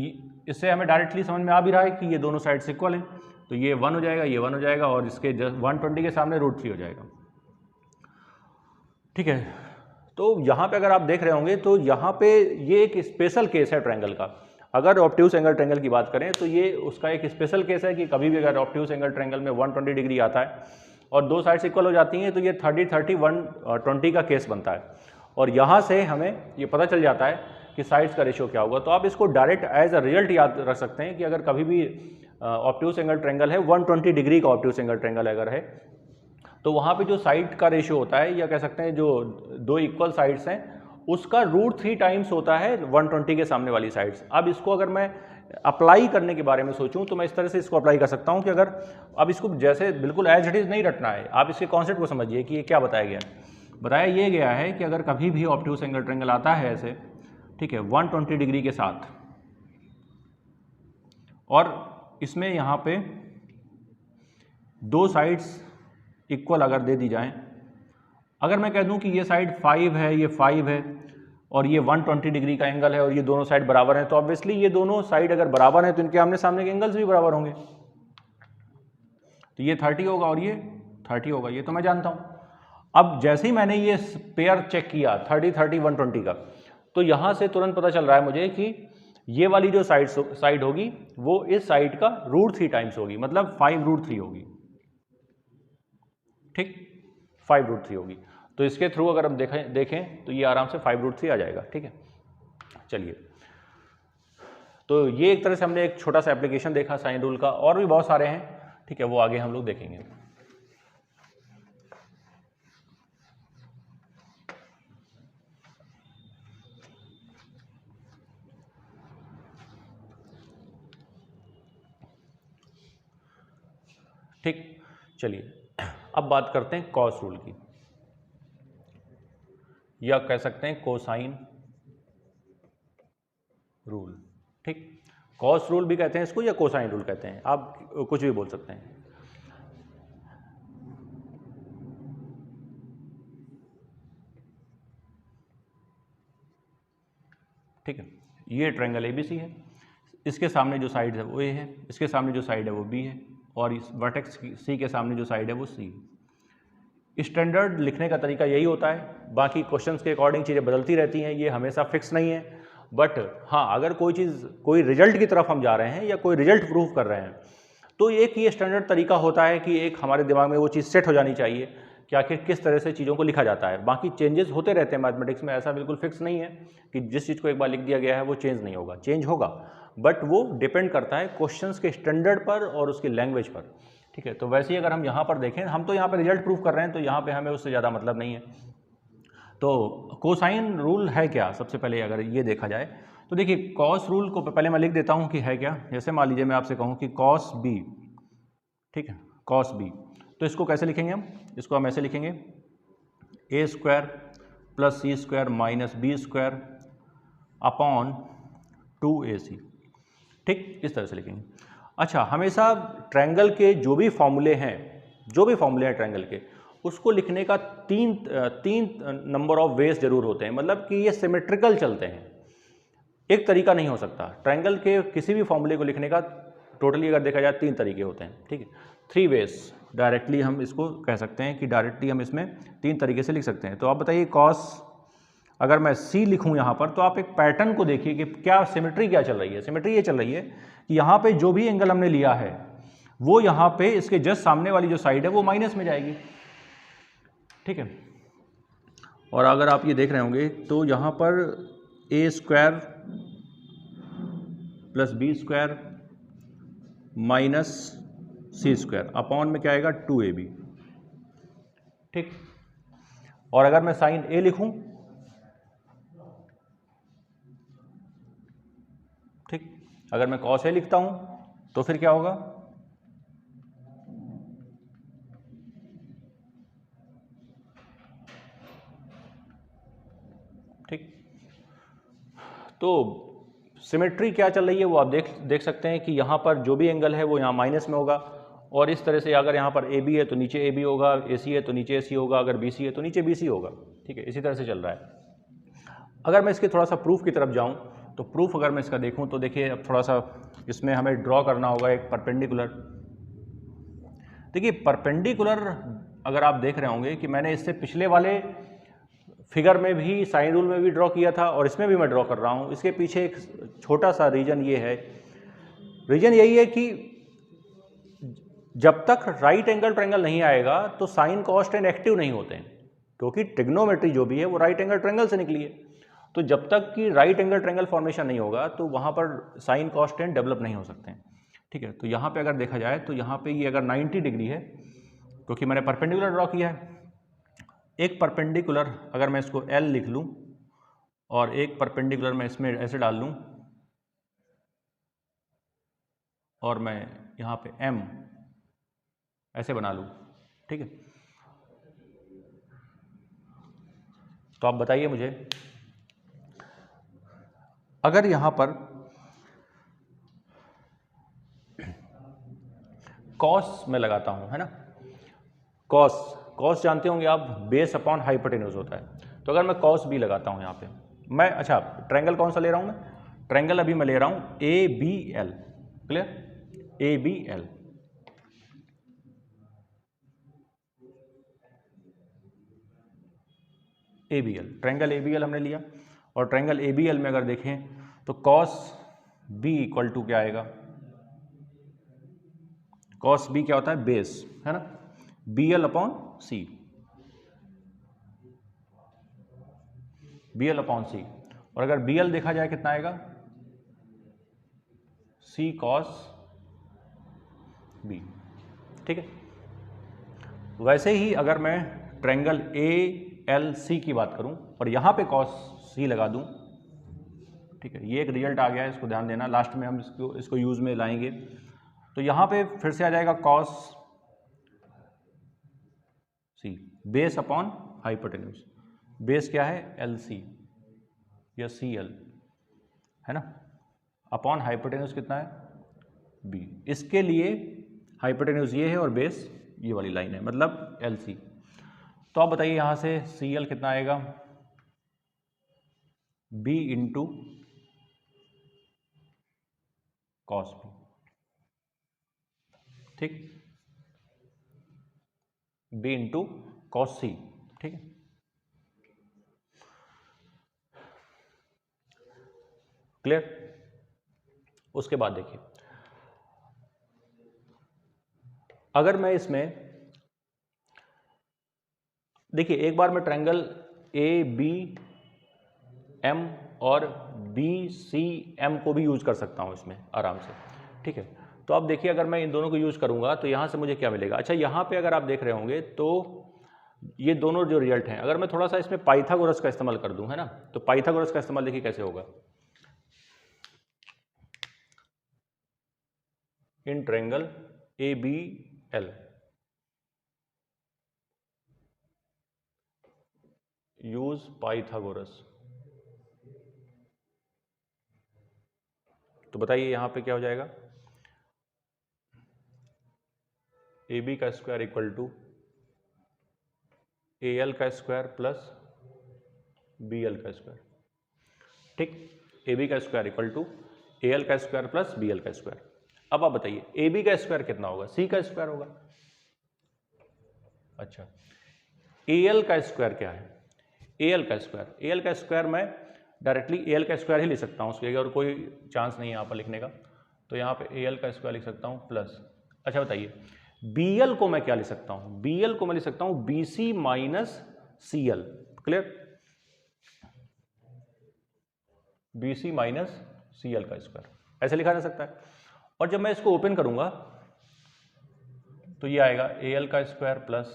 इससे हमें डायरेक्टली समझ में आ भी रहा है कि ये दोनों साइड्स इक्वल हैं। तो ये 1 हो जाएगा, ये 1 हो जाएगा और इसके 120 के सामने √3 हो जाएगा। ठीक है, तो यहाँ पे अगर आप देख रहे होंगे तो यहाँ पे ये एक स्पेशल केस है ट्रायंगल का। अगर ऑब्ट्यूज एंगल ट्रायंगल की बात करें तो ये उसका एक स्पेशल केस है कि कभी भी अगर ऑब्ट्यूज एंगल ट्रायंगल में 120 डिग्री आता है और दो साइड्स इक्वल हो जाती हैं तो ये 30-30 120 का केस बनता है। और यहाँ से हमें ये पता चल जाता है कि साइड्स का रेशियो क्या होगा। तो आप इसको डायरेक्ट एज अ रिजल्ट याद रख सकते हैं कि अगर कभी भी ऑब्ट्यूज एंगल ट्रायंगल है, 120 डिग्री का ऑब्ट्यूज एंगल ट्रायंगल अगर है, तो वहाँ पे जो साइड का रेशियो होता है या कह सकते हैं जो दो इक्वल साइड्स हैं उसका √3 टाइम्स होता है 120 के सामने वाली साइड्स। अब इसको अगर मैं अप्लाई करने के बारे में सोचूं तो मैं इस तरह से इसको अप्लाई कर सकता हूं कि अगर अब इसको जैसे बिल्कुल एज इट इज नहीं रटना है, आप इसके कॉन्सेप्ट को समझिए कि ये क्या बताया गया है। बताया ये गया है कि अगर कभी भी ऑब्ट्यूस एंगल ट्रायंगल आता है ऐसे, ठीक है, 120 डिग्री के साथ, और इसमें यहाँ पे दो साइड्स इक्वल अगर दे दी जाएं, अगर मैं कह दूं कि ये साइड 5 है, ये 5 है, और ये 120 डिग्री का एंगल है और ये दोनों साइड बराबर हैं, तो ऑब्वियसली ये दोनों साइड अगर बराबर हैं तो इनके आमने सामने के एंगल्स भी बराबर होंगे। तो ये 30 होगा और ये 30 होगा, ये तो मैं जानता हूं। अब जैसे ही मैंने ये पेयर चेक किया 30, 30, 120 का, तो यहां से तुरंत पता चल रहा है मुझे कि ये वाली जो साइड होगी वो इस साइड का √3 टाइम्स होगी, मतलब 5√3 होगी, ठीक, 5√3 होगी। तो इसके थ्रू अगर हम देखें तो ये आराम से 5√3 आ जाएगा, ठीक है। चलिए, तो ये एक तरह से हमने एक छोटा सा एप्लीकेशन देखा साइन रूल का, और भी बहुत सारे हैं, ठीक है, वो आगे हम लोग देखेंगे। ठीक, चलिए अब बात करते हैं कॉस रूल की, या कह सकते हैं कोसाइन रूल, ठीक। कॉस रूल भी कहते हैं इसको या कोसाइन रूल कहते हैं, आप कुछ भी बोल सकते हैं। ठीक है, ये ट्रायंगल ABC है, इसके सामने जो साइड है वो A है, इसके सामने जो साइड है वो B है, और इस वर्टेक्स C के सामने जो साइड है वो C। स्टैंडर्ड लिखने का तरीका यही होता है, बाकी क्वेश्चंस के अकॉर्डिंग चीज़ें बदलती रहती हैं, ये हमेशा फिक्स नहीं है। बट हाँ, अगर कोई चीज़, कोई रिजल्ट की तरफ हम जा रहे हैं या कोई रिजल्ट प्रूव कर रहे हैं, तो एक ये स्टैंडर्ड तरीका होता है कि एक हमारे दिमाग में वो चीज़ सेट हो जानी चाहिए कि आखिर किस तरह से चीज़ों को लिखा जाता है। बाकी चेंजेस होते रहते हैं मैथमेटिक्स में, ऐसा बिल्कुल फिक्स नहीं है कि जिस चीज़ को एक बार लिख दिया गया है वो चेंज नहीं होगा, चेंज होगा, बट वो डिपेंड करता है क्वेश्चंस के स्टैंडर्ड पर और उसकी लैंग्वेज पर, ठीक है। तो वैसे ही अगर हम यहाँ पर देखें, हम तो यहाँ पर रिजल्ट प्रूफ कर रहे हैं, तो यहाँ पर हमें उससे ज़्यादा मतलब नहीं है। तो कोसाइन रूल है क्या, सबसे पहले अगर ये देखा जाए तो देखिए, कॉस रूल को पहले मैं लिख देता हूँ कि है क्या। जैसे मान लीजिए मैं आपसे कहूँ कि कॉस B, ठीक है, कॉस B, तो इसको कैसे लिखेंगे हम, इसको हम ऐसे लिखेंगे A² + C² - B² upon 2AC, ठीक, इस तरह से लिखेंगे। अच्छा, हमेशा ट्रायंगल के जो भी फॉर्मूले हैं ट्रायंगल के, उसको लिखने का तीन नंबर ऑफ वेज जरूर होते हैं, मतलब कि ये सिमेट्रिकल चलते हैं, एक तरीका नहीं हो सकता। ट्रायंगल के किसी भी फॉर्मूले को लिखने का टोटली अगर देखा जाए 3 तरीके होते हैं, ठीक है, 3 वेज। डायरेक्टली हम इसको कह सकते हैं कि डायरेक्टली हम इसमें 3 तरीके से लिख सकते हैं। तो आप बताइए, कॉस अगर मैं C लिखूं यहाँ पर, तो आप एक पैटर्न को देखिए कि क्या सिमेट्री क्या चल रही है। सिमेट्री ये चल रही है कि यहाँ पे जो भी एंगल हमने लिया है वो यहाँ पे इसके जस्ट सामने वाली जो साइड है वो माइनस में जाएगी, ठीक है। और अगर आप ये देख रहे होंगे तो यहाँ पर A² + B² - C² अपॉन में क्या आएगा 2AB, ठीक। और अगर मैं साइन A लिखूं, ठीक, अगर मैं कॉस A लिखता हूं तो फिर क्या होगा, ठीक। तो सिमेट्री क्या चल रही है वो आप देख सकते हैं कि यहाँ पर जो भी एंगल है वो यहाँ माइनस में होगा, और इस तरह से अगर यहाँ पर AB है तो नीचे AB होगा, AC है तो नीचे AC होगा, अगर BC है तो नीचे BC होगा, ठीक है, इसी तरह से चल रहा है। अगर मैं इसके थोड़ा सा प्रूफ की तरफ जाऊँ, तो प्रूफ अगर मैं इसका देखूँ तो देखिए, अब थोड़ा सा इसमें हमें ड्रॉ करना होगा एक परपेंडिकुलर। देखिए, परपेंडिकुलर अगर आप देख रहे होंगे कि मैंने इससे पिछले वाले फिगर में भी, साइन रूल में भी ड्रॉ किया था और इसमें भी मैं ड्रॉ कर रहा हूँ। इसके पीछे एक छोटा सा रीजन ये है, रीजन यही है कि जब तक राइट एंगल ट्रायंगल नहीं आएगा तो साइन, कॉस, टेन एक्टिव नहीं होते हैं, क्योंकि ट्रिग्नोमेट्री जो भी है वो राइट एंगल ट्रायंगल से निकली है। तो जब तक कि राइट एंगल ट्रायंगल फॉर्मेशन नहीं होगा तो वहाँ पर साइन, कॉस, टेन डेवलप नहीं हो सकते हैं, ठीक है। तो यहाँ पे अगर देखा जाए तो यहाँ पे ये अगर 90 डिग्री है, क्योंकि मैंने परपेंडिकुलर ड्रॉ किया है, एक परपेंडिकुलर अगर मैं इसको L लिख लूँ और एक परपेंडिकुलर मैं इसमें ऐसे डाल लूँ और मैं यहाँ पे m ऐसे बना लूँ, ठीक है। तो आप बताइए मुझे, अगर यहाँ पर कॉस में लगाता हूँ, है ना, कॉस जानते होंगे आप, बेस अपॉन हाइपोटेन्यूज होता है। तो अगर मैं कॉस बी लगाता हूँ यहाँ पे, मैं अच्छा ट्रायंगल कौन सा ले रहा हूँ मैं, ट्रायंगल अभी मैं ले रहा हूँ ABL, clear, ABL। ABL, triangle ABL हमने लिया, और ट्रायंगल ABL में अगर देखें तो कॉस बी इक्वल टू क्या आएगा, कॉस बी क्या होता है, बेस, है ना, BL अपॉन सी, BL अपॉन सी। और अगर BL देखा जाए कितना आएगा, C कॉस बी, ठीक है। वैसे ही अगर मैं ट्रायंगल ALC की बात करूं और यहां पे कॉस सी लगा दूं, ठीक है, ये एक रिजल्ट आ गया है, इसको ध्यान देना, लास्ट में हम इसको यूज में लाएंगे। तो यहां पे फिर से आ जाएगा कॉस सी, बेस अपॉन हाइपोटेन्यूज, बेस क्या है, LC या CL, है ना, अपॉन हाइपोटेन्यूज कितना है, B। इसके लिए हाइपोटेन्यूज ये है और बेस ये वाली लाइन है, मतलब LC। तो आप बताइए यहां से CL कितना आएगा, B इंटू कॉस B, ठीक, B इंटू कॉस C, ठीक है। क्लियर। उसके बाद देखिए, अगर मैं इसमें देखिए एक बार मैं ट्रायंगल ABM और BCM को भी यूज कर सकता हूं इसमें आराम से, ठीक है। तो अब देखिए अगर मैं इन दोनों को यूज करूंगा तो यहां से मुझे क्या मिलेगा, अच्छा यहां पे अगर आप देख रहे होंगे तो ये दोनों जो रिजल्ट हैं, अगर मैं थोड़ा सा इसमें पाइथागोरस का इस्तेमाल कर दूं, है ना, तो पाइथागोरस का इस्तेमाल देखिए कैसे होगा, in triangle ABL use Pythagoras. तो बताइए यहां पे क्या हो जाएगा, AB का स्क्वायर इक्वल टू AL का स्क्वायर प्लस BL का स्क्वायर, ठीक, AB का स्क्वायर इक्वल टू AL का स्क्वायर प्लस BL का स्क्वायर। अब आप बताइए AB का स्क्वायर कितना होगा, C का स्क्वायर होगा। अच्छा, AL का स्क्वायर क्या है, AL का स्क्वायर मैं डायरेक्टली AL का स्क्वायर ही लिख सकता हूँ, उसके और कोई चांस नहीं है यहाँ पर लिखने का, तो यहाँ पे AL का स्क्वायर लिख सकता हूँ प्लस, अच्छा बताइए BL को मैं क्या लिख सकता हूँ, BL को मैं लिख सकता हूँ BC minus CL, clear, BC minus CL का स्क्वायर ऐसे लिखा जा सकता है। और जब मैं इसको ओपन करूंगा तो ये आएगा AL का स्क्वायर प्लस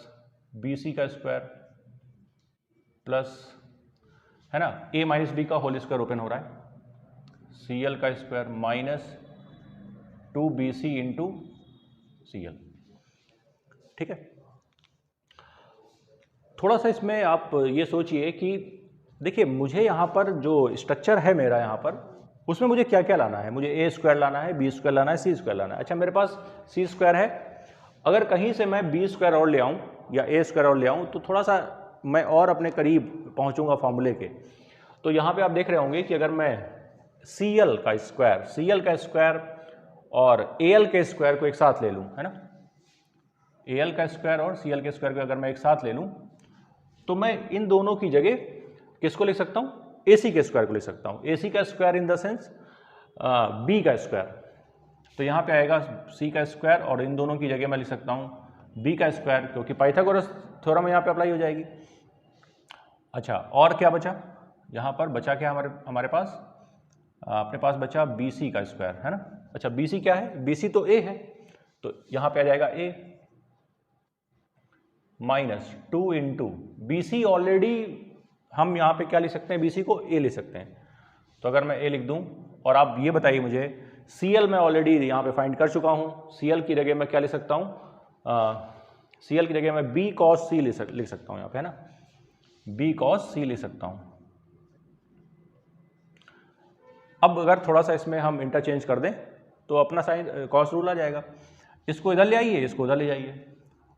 BC का स्क्वायर प्लस, है ना, A माइनस बी का होल स्क्वायर ओपन हो रहा है, CL का square minus 2BC into CL, ठीक है। थोड़ा सा इसमें आप ये सोचिए कि देखिए मुझे यहाँ पर जो स्ट्रक्चर है मेरा यहाँ पर, उसमें मुझे क्या क्या लाना है, मुझे A स्क्वायर लाना है, B स्क्वायर लाना है, C स्क्वायर लाना है। अच्छा मेरे पास C स्क्वायर है, अगर कहीं से मैं B स्क्वायर और ले आऊँ या A स्क्वायर और ले आऊँ तो थोड़ा सा मैं और अपने करीब पहुँचूँगा फॉर्मूले के। तो यहाँ पे आप देख रहे होंगे कि अगर मैं CL का स्क्वायर और AL के स्क्वायर को एक साथ ले लूँ, है ना, AL का स्क्वायर और CL के स्क्वायर को अगर मैं एक साथ ले लूँ तो मैं इन दोनों की जगह किसको लिख सकता हूँ, AC के स्क्वायर को लिख सकता हूँ, AC का square in the sense B का स्क्वायर। तो यहाँ पे आएगा C का स्क्वायर और इन दोनों की जगह मैं लिख सकता हूँ B का स्क्वायर, क्योंकि पाइथागोरस थ्योरम यहाँ पे अप्लाई हो जाएगी। अच्छा और क्या बचा, यहाँ पर बचा क्या हमारे पास, अपने पास बचा BC का स्क्वायर, है ना। अच्छा BC क्या है, BC तो A है, तो यहाँ पे आ जाएगा A minus 2 into BC already हम यहाँ पे क्या लिख सकते हैं, BC को A लिख सकते हैं। तो अगर मैं A लिख दूँ और आप ये बताइए मुझे, CL मैं ऑलरेडी यहाँ पे फाइंड कर चुका हूँ, CL की जगह मैं क्या लिख सकता हूँ, CL की जगह मैं B cos C लिख सकता हूँ यहाँ पे, है ना, B cos C लिख सकता हूँ। अब अगर थोड़ा सा इसमें हम इंटरचेंज कर दें तो अपना साइन कॉस रूल आ जाएगा। इसको इधर ले आइए, इसको उधर ले जाइए।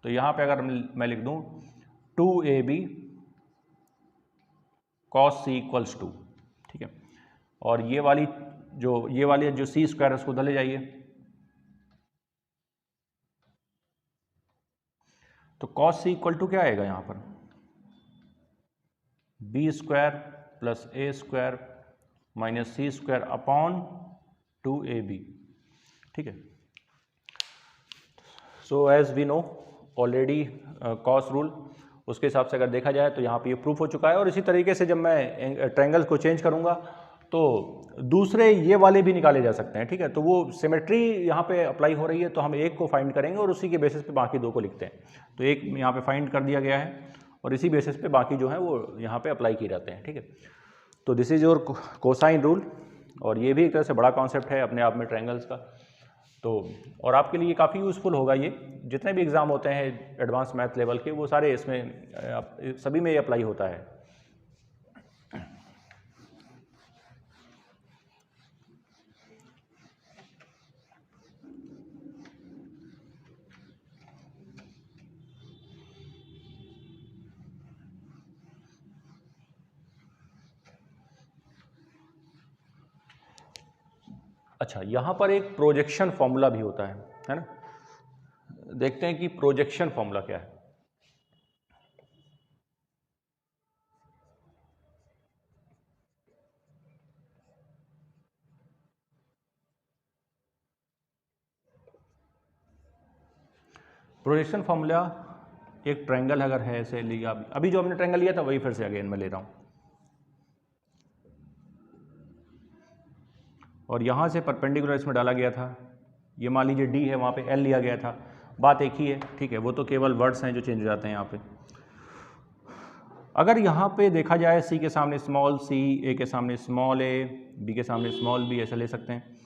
तो यहाँ पे अगर मैं लिख दूँ 2AB cos C इक्वल्स 2, ठीक है, और ये वाली जो C स्क्वायर है उसको उधर ले जाइए। तो cos C इक्वल टू क्या आएगा यहाँ पर, B square plus A square minus C square upon 2AB, ठीक है। So as we know already cos rule, उसके हिसाब से अगर देखा जाए तो यहाँ पे ये प्रूफ हो चुका है। और इसी तरीके से जब मैं ट्रायंगल को चेंज करूँगा तो दूसरे ये वाले भी निकाले जा सकते हैं, ठीक है। तो वो सिमेट्री यहाँ पे अप्लाई हो रही है तो हम एक को फाइंड करेंगे और उसी के बेसिस पे बाकी दो को लिखते हैं। तो एक यहाँ पे फाइंड कर दिया गया है और इसी बेसिस पे बाकी जो है वो यहाँ पे अप्लाई किए जाते हैं, ठीक है। तो this is your cosine rule, और ये भी एक तरह से बड़ा कॉन्सेप्ट है अपने आप में ट्रायंगल्स का। तो और आपके लिए काफ़ी यूज़फुल होगा ये, जितने भी एग्ज़ाम होते हैं एडवांस मैथ लेवल के वो सारे इसमें सभी में ये अप्लाई होता है। अच्छा, यहाँ पर एक प्रोजेक्शन फॉर्मूला भी होता है ना। देखते हैं कि प्रोजेक्शन फॉर्मूला क्या है। प्रोजेक्शन फॉर्मूला, एक ट्रायंगल अगर है ऐसे लिया, अभी जो हमने ट्रायंगल लिया था वही फिर से अगेन मैं ले रहा हूँ, और यहाँ से परपेंडिकुलर इसमें डाला गया था। ये मान लीजिए D है, वहाँ पे L लिया गया था, बात एक ही है, ठीक है। वो तो केवल वर्ड्स हैं जो चेंज हो जाते हैं यहाँ पे। अगर यहाँ पे देखा जाए C के सामने स्मॉल c, A के सामने स्मॉल a, B के सामने स्मॉल b, ऐसा ले सकते हैं।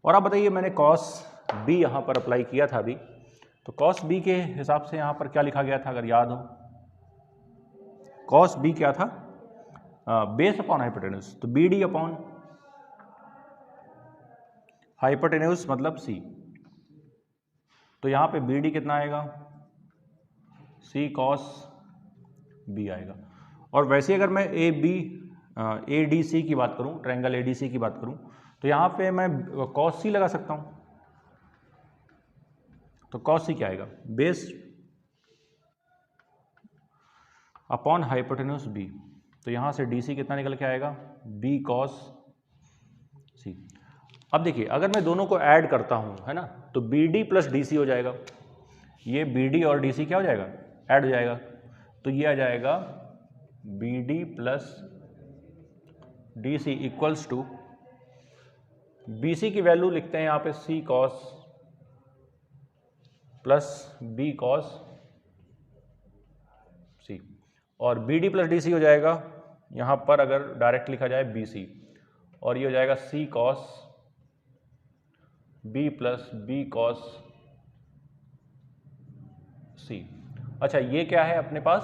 और आप बताइए, मैंने cos B यहाँ पर अप्लाई किया था अभी, तो cos B के हिसाब से यहाँ पर क्या लिखा गया था अगर याद हो, cos B क्या था, बेस अपॉन हाइपोटेन्यूज, तो BD अपॉन हाइपोटेन्यूज मतलब C। तो यहाँ पे BD कितना आएगा, C cos B आएगा। और वैसे अगर मैं ADC की बात करूँ, ट्रायंगल ADC की बात करूँ, तो यहाँ पे मैं cos C लगा सकता हूँ। तो cos C क्या आएगा, बेस अपॉन हाइपोटेन्यूज B। तो यहाँ से DC कितना निकल के आएगा, B cos C। अब देखिए, अगर मैं दोनों को ऐड करता हूँ, है ना, तो BD प्लस DC हो जाएगा। ये BD और DC क्या हो जाएगा, ऐड हो जाएगा। तो ये आ जाएगा BD plus DC equals to, BC की वैल्यू लिखते हैं यहाँ पे C cos plus B cos C, और BD प्लस DC हो जाएगा यहाँ पर अगर डायरेक्ट लिखा जाए BC, और ये हो जाएगा C cos B plus B cos C। अच्छा, ये क्या है अपने पास,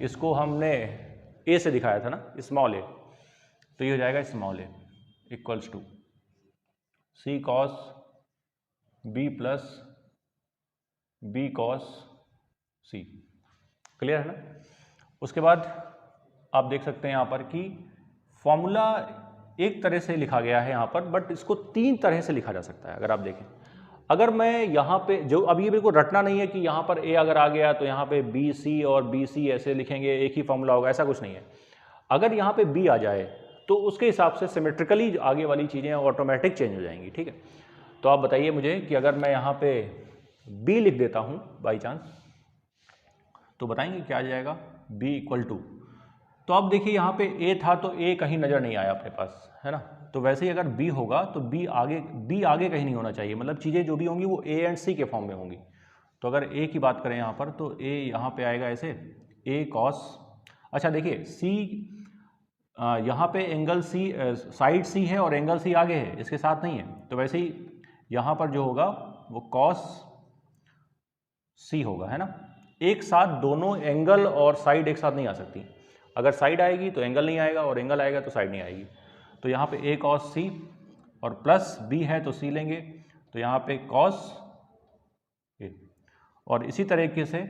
इसको हमने A से दिखाया था ना, स्मॉल a, तो ये हो जाएगा small a equals to C cos B plus B cos C। Clear है ना। उसके बाद आप देख सकते हैं यहाँ पर कि फॉर्मूला एक तरह से लिखा गया है यहाँ पर, बट इसको तीन तरह से लिखा जा सकता है। अगर आप देखें, अगर मैं यहाँ पे जो, अब ये बिल्कुल रटना नहीं है कि यहाँ पर A अगर आ गया तो यहाँ पे BC और BC ऐसे लिखेंगे, एक ही फॉर्मूला होगा, ऐसा कुछ नहीं है। अगर यहाँ पे B आ जाए तो उसके हिसाब से सिमेट्रिकली आगे वाली चीज़ें ऑटोमेटिक चेंज हो जाएंगी, ठीक है। तो आप बताइए मुझे कि अगर मैं यहाँ पे B लिख देता हूँ बाई चांस, तो बताएंगे क्या आ जाएगा, B इक्वल टू, तो अब देखिए यहाँ पे A था तो A कहीं नज़र नहीं आया अपने पास, है ना। तो वैसे ही अगर B होगा तो B आगे कहीं नहीं होना चाहिए, मतलब चीज़ें जो भी होंगी वो A एंड C के फॉर्म में होंगी। तो अगर A की बात करें यहाँ पर, तो A यहाँ पे आएगा ऐसे A cos, अच्छा देखिए सी, यहाँ पे एंगल सी, साइड सी है और एंगल सी आगे है, इसके साथ नहीं है, तो वैसे ही यहाँ पर जो होगा वो कॉस सी होगा, है ना। एक साथ दोनों एंगल और साइड एक साथ नहीं आ सकती, अगर साइड आएगी तो एंगल नहीं आएगा और एंगल आएगा तो साइड नहीं आएगी। तो यहाँ पे ए कॉस सी और प्लस बी है तो सी लेंगे, तो यहाँ पे कॉस ए। और इसी तरीके से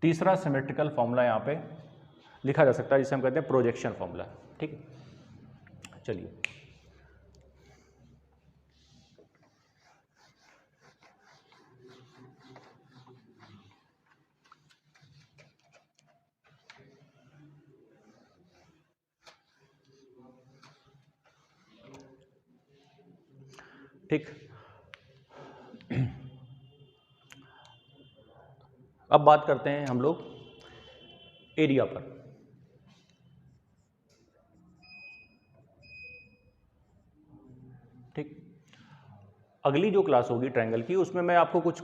तीसरा सिमेट्रिकल फॉर्मूला यहाँ पे लिखा जा सकता है जिसे हम कहते हैं प्रोजेक्शन फॉर्मूला। ठीक है, चलिए ठीक। अब बात करते हैं हम लोग एरिया पर। ठीक, अगली जो क्लास होगी ट्रायंगल की उसमें मैं आपको कुछ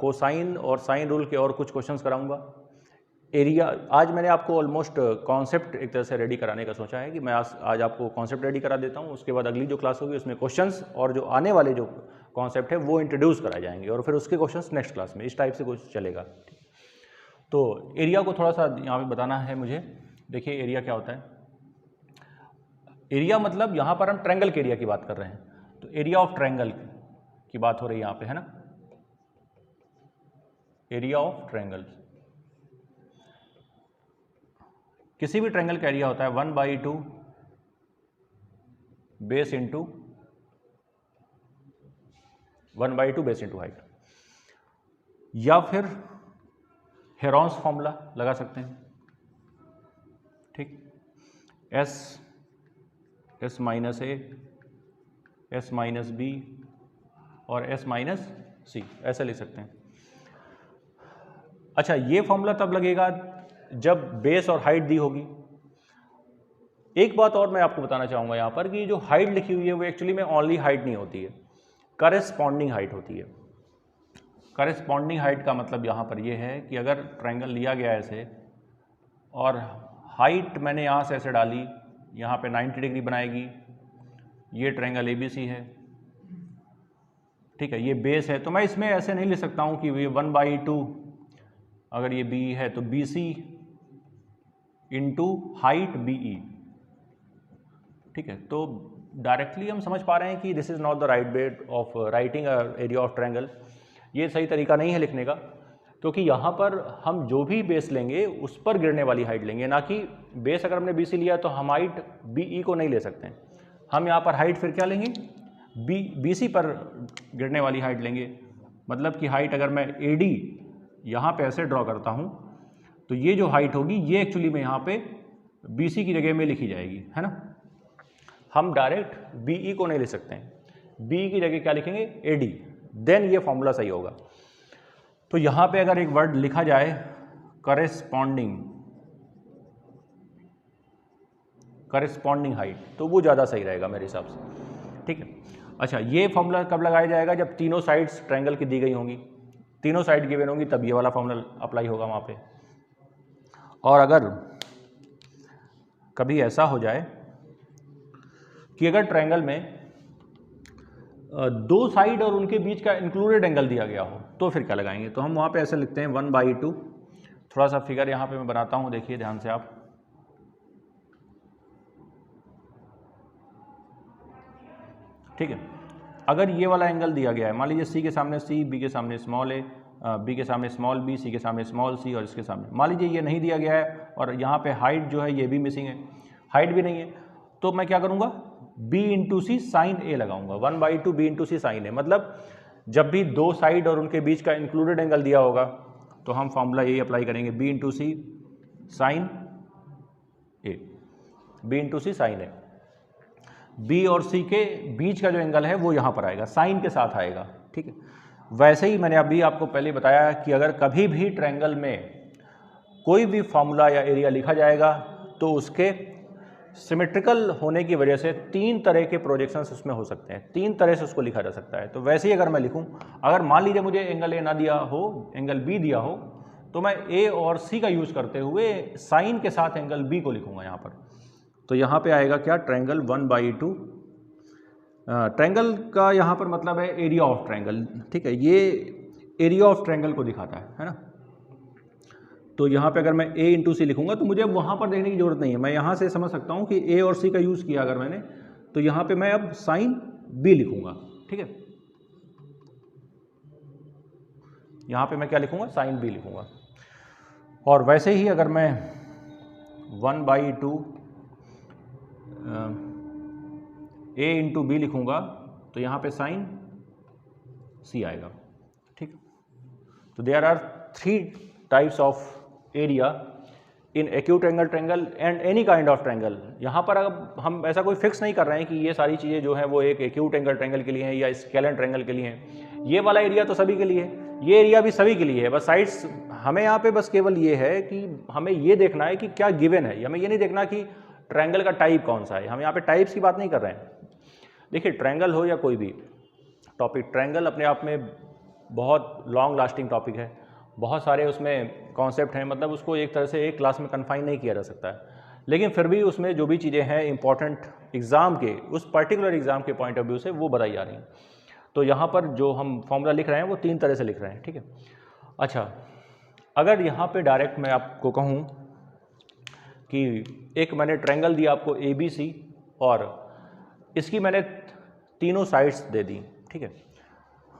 कोसाइन और साइन रूल के और कुछ क्वेश्चंस कराऊंगा। एरिया आज मैंने आपको ऑलमोस्ट कॉन्सेप्ट एक तरह से रेडी कराने का सोचा है कि मैं आज आपको कॉन्सेप्ट रेडी करा देता हूँ, उसके बाद अगली जो क्लास होगी उसमें क्वेश्चंस और जो आने वाले जो कॉन्सेप्ट है वो इंट्रोड्यूस कराए जाएंगे और फिर उसके क्वेश्चंस नेक्स्ट क्लास में, इस टाइप से कुछ चलेगा। तो एरिया को थोड़ा सा यहाँ पे बताना है मुझे। देखिए एरिया क्या होता है, एरिया मतलब यहाँ पर हम ट्रायंगल के एरिया की बात कर रहे हैं, तो एरिया ऑफ ट्रायंगल की बात हो रही है यहाँ पे, है ना। एरिया ऑफ ट्रायंगल, किसी भी ट्रायंगल का एरिया होता है 1/2 base into 1/2 base into height, या फिर हेरॉन्स फॉर्मूला लगा सकते हैं। ठीक, एस माइनस ए, एस माइनस बी और एस माइनस सी, ऐसे लिख सकते हैं। अच्छा, ये फॉर्मूला तब लगेगा जब बेस और हाइट दी होगी। एक बात और मैं आपको बताना चाहूँगा यहाँ पर कि जो हाइट लिखी हुई है वो एक्चुअली में ओनली हाइट नहीं होती है, करेस्पॉन्डिंग हाइट होती है। करेस्पॉन्डिंग हाइट का मतलब यहाँ पर ये है कि अगर ट्रायंगल लिया गया ऐसे और हाइट मैंने यहाँ से ऐसे डाली, यहाँ पे 90 डिग्री बनाएगी, ये ट्रायंगल ABC है, ठीक है, ये बेस है, तो मैं इसमें ऐसे नहीं लिख सकता हूँ कि ये 1/2 अगर ये B है तो BC इंटू हाइट BE। ठीक है, तो डायरेक्टली हम समझ पा रहे हैं कि this is not the right way of writing area of triangle. ये सही तरीका नहीं है लिखने का, क्योंकि यहाँ पर हम जो भी बेस लेंगे उस पर गिरने वाली हाइट लेंगे, ना कि बेस अगर हमने BC लिया तो हम हाइट BE को नहीं ले सकते हैं। हम यहाँ पर हाइट फिर क्या लेंगे, BC पर गिरने वाली हाइट लेंगे। मतलब कि हाइट अगर मैं AD यहाँ पे ऐसे ड्रॉ करता हूँ तो ये जो हाइट होगी ये एक्चुअली में यहाँ पे BC की जगह में लिखी जाएगी, है ना। हम डायरेक्ट BE को नहीं ले सकते हैं, BE की जगह क्या लिखेंगे, AD, देन ये फॉर्मूला सही होगा। तो यहाँ पे अगर एक वर्ड लिखा जाए करेस्पॉन्डिंग हाइट, तो वो ज़्यादा सही रहेगा मेरे हिसाब से। ठीक है, अच्छा, ये फॉर्मूला कब लगाया जाएगा, जब तीनों साइड्स ट्रायंगल की दी गई होंगी, तीनों साइड गिवन होंगी, तब ये वाला फॉर्मूला अप्लाई होगा वहाँ पे। और अगर कभी ऐसा हो जाए कि अगर ट्रायंगल में दो साइड और उनके बीच का इंक्लूडेड एंगल दिया गया हो, तो फिर क्या लगाएंगे, तो हम वहाँ पे ऐसे लिखते हैं 1/2। थोड़ा सा फिगर यहाँ पे मैं बनाता हूँ, देखिए ध्यान से आप। ठीक है, अगर ये वाला एंगल दिया गया है, मान लीजिए C के सामने C, B के सामने स्मॉल a, B के सामने स्मॉल b, C के सामने स्मॉल c और इसके सामने, मान लीजिए ये नहीं दिया गया है और यहाँ पे हाइट जो है ये भी मिसिंग है, हाइट भी नहीं है, तो मैं क्या करूँगा, B इंटू सी साइन ए लगाऊंगा। 1/2 B इंटू सी साइन ए, मतलब जब भी दो साइड और उनके बीच का इंक्लूडेड एंगल दिया होगा तो हम फॉर्मूला यही अप्लाई करेंगे, B इंटू सी साइन ए, B इंटू सी साइन ए। B और C के बीच का जो एंगल है वो यहाँ पर आएगा, साइन के साथ आएगा। ठीक है, वैसे ही मैंने अभी आपको पहले बताया कि अगर कभी भी ट्रायंगल में कोई भी फॉर्मूला या एरिया लिखा जाएगा तो उसके सिमेट्रिकल होने की वजह से तीन तरह के प्रोजेक्शंस उसमें हो सकते हैं, तीन तरह से उसको लिखा जा सकता है। तो वैसे ही अगर मैं लिखूं, अगर मान लीजिए मुझे एंगल ए ना दिया हो, एंगल बी दिया हो, तो मैं ए और सी का यूज़ करते हुए साइन के साथ एंगल बी को लिखूंगा यहाँ पर। तो यहाँ पे आएगा क्या, ट्रायंगल 1/2। ट्रायंगल का यहाँ पर मतलब है एरिया ऑफ ट्रायंगल, ठीक है, ये एरिया ऑफ ट्रायंगल को दिखाता है ना। तो यहाँ पे अगर मैं a इंटू सी लिखूंगा तो मुझे वहाँ पर देखने की जरूरत नहीं है, मैं यहाँ से समझ सकता हूँ कि a और c का यूज़ किया अगर मैंने, तो यहाँ पे मैं अब साइन b लिखूंगा, ठीक है। यहाँ पे मैं क्या लिखूंगा, साइन b लिखूंगा। और वैसे ही अगर मैं 1/2 a इंटू बी लिखूंगा तो यहाँ पे साइन c आएगा, ठीक। तो there are 3 types of area in acute angle triangle and any kind of triangle. यहाँ पर अब हम ऐसा कोई फिक्स नहीं कर रहे हैं कि ये सारी चीज़ें जो हैं वो एक एक्यूट एंगल ट्रायंगल के लिए हैं या स्केलेंट ट्रायंगल के लिए हैं। ये वाला एरिया तो सभी के लिए है, ये एरिया भी सभी के लिए है, बस साइड्स हमें यहाँ पे बस केवल ये है कि हमें ये देखना है कि क्या गिवन है, हमें ये नहीं देखना कि ट्रायंगल का टाइप कौन सा है। हम यहाँ पे टाइप्स की बात नहीं कर रहे हैं। देखिए ट्रायंगल हो या कोई भी टॉपिक, ट्रायंगल अपने आप में बहुत लॉन्ग लास्टिंग टॉपिक है, बहुत सारे उसमें कॉन्सेप्ट हैं, मतलब उसको एक तरह से एक क्लास में कन्फाइन नहीं किया जा सकता है। लेकिन फिर भी उसमें जो भी चीज़ें हैं इंपॉर्टेंट एग्ज़ाम के, उस पर्टिकुलर एग्ज़ाम के पॉइंट ऑफ व्यू से वो बताई जा रही हैं। तो यहाँ पर जो हम फॉर्मूला लिख रहे हैं वो 3 तरह से लिख रहे हैं, ठीक है। अच्छा, अगर यहाँ पे डायरेक्ट मैं आपको कहूँ कि एक मैंने ट्रायंगल दिया आपको ABC और इसकी मैंने तीनों साइड्स दे दी, ठीक है।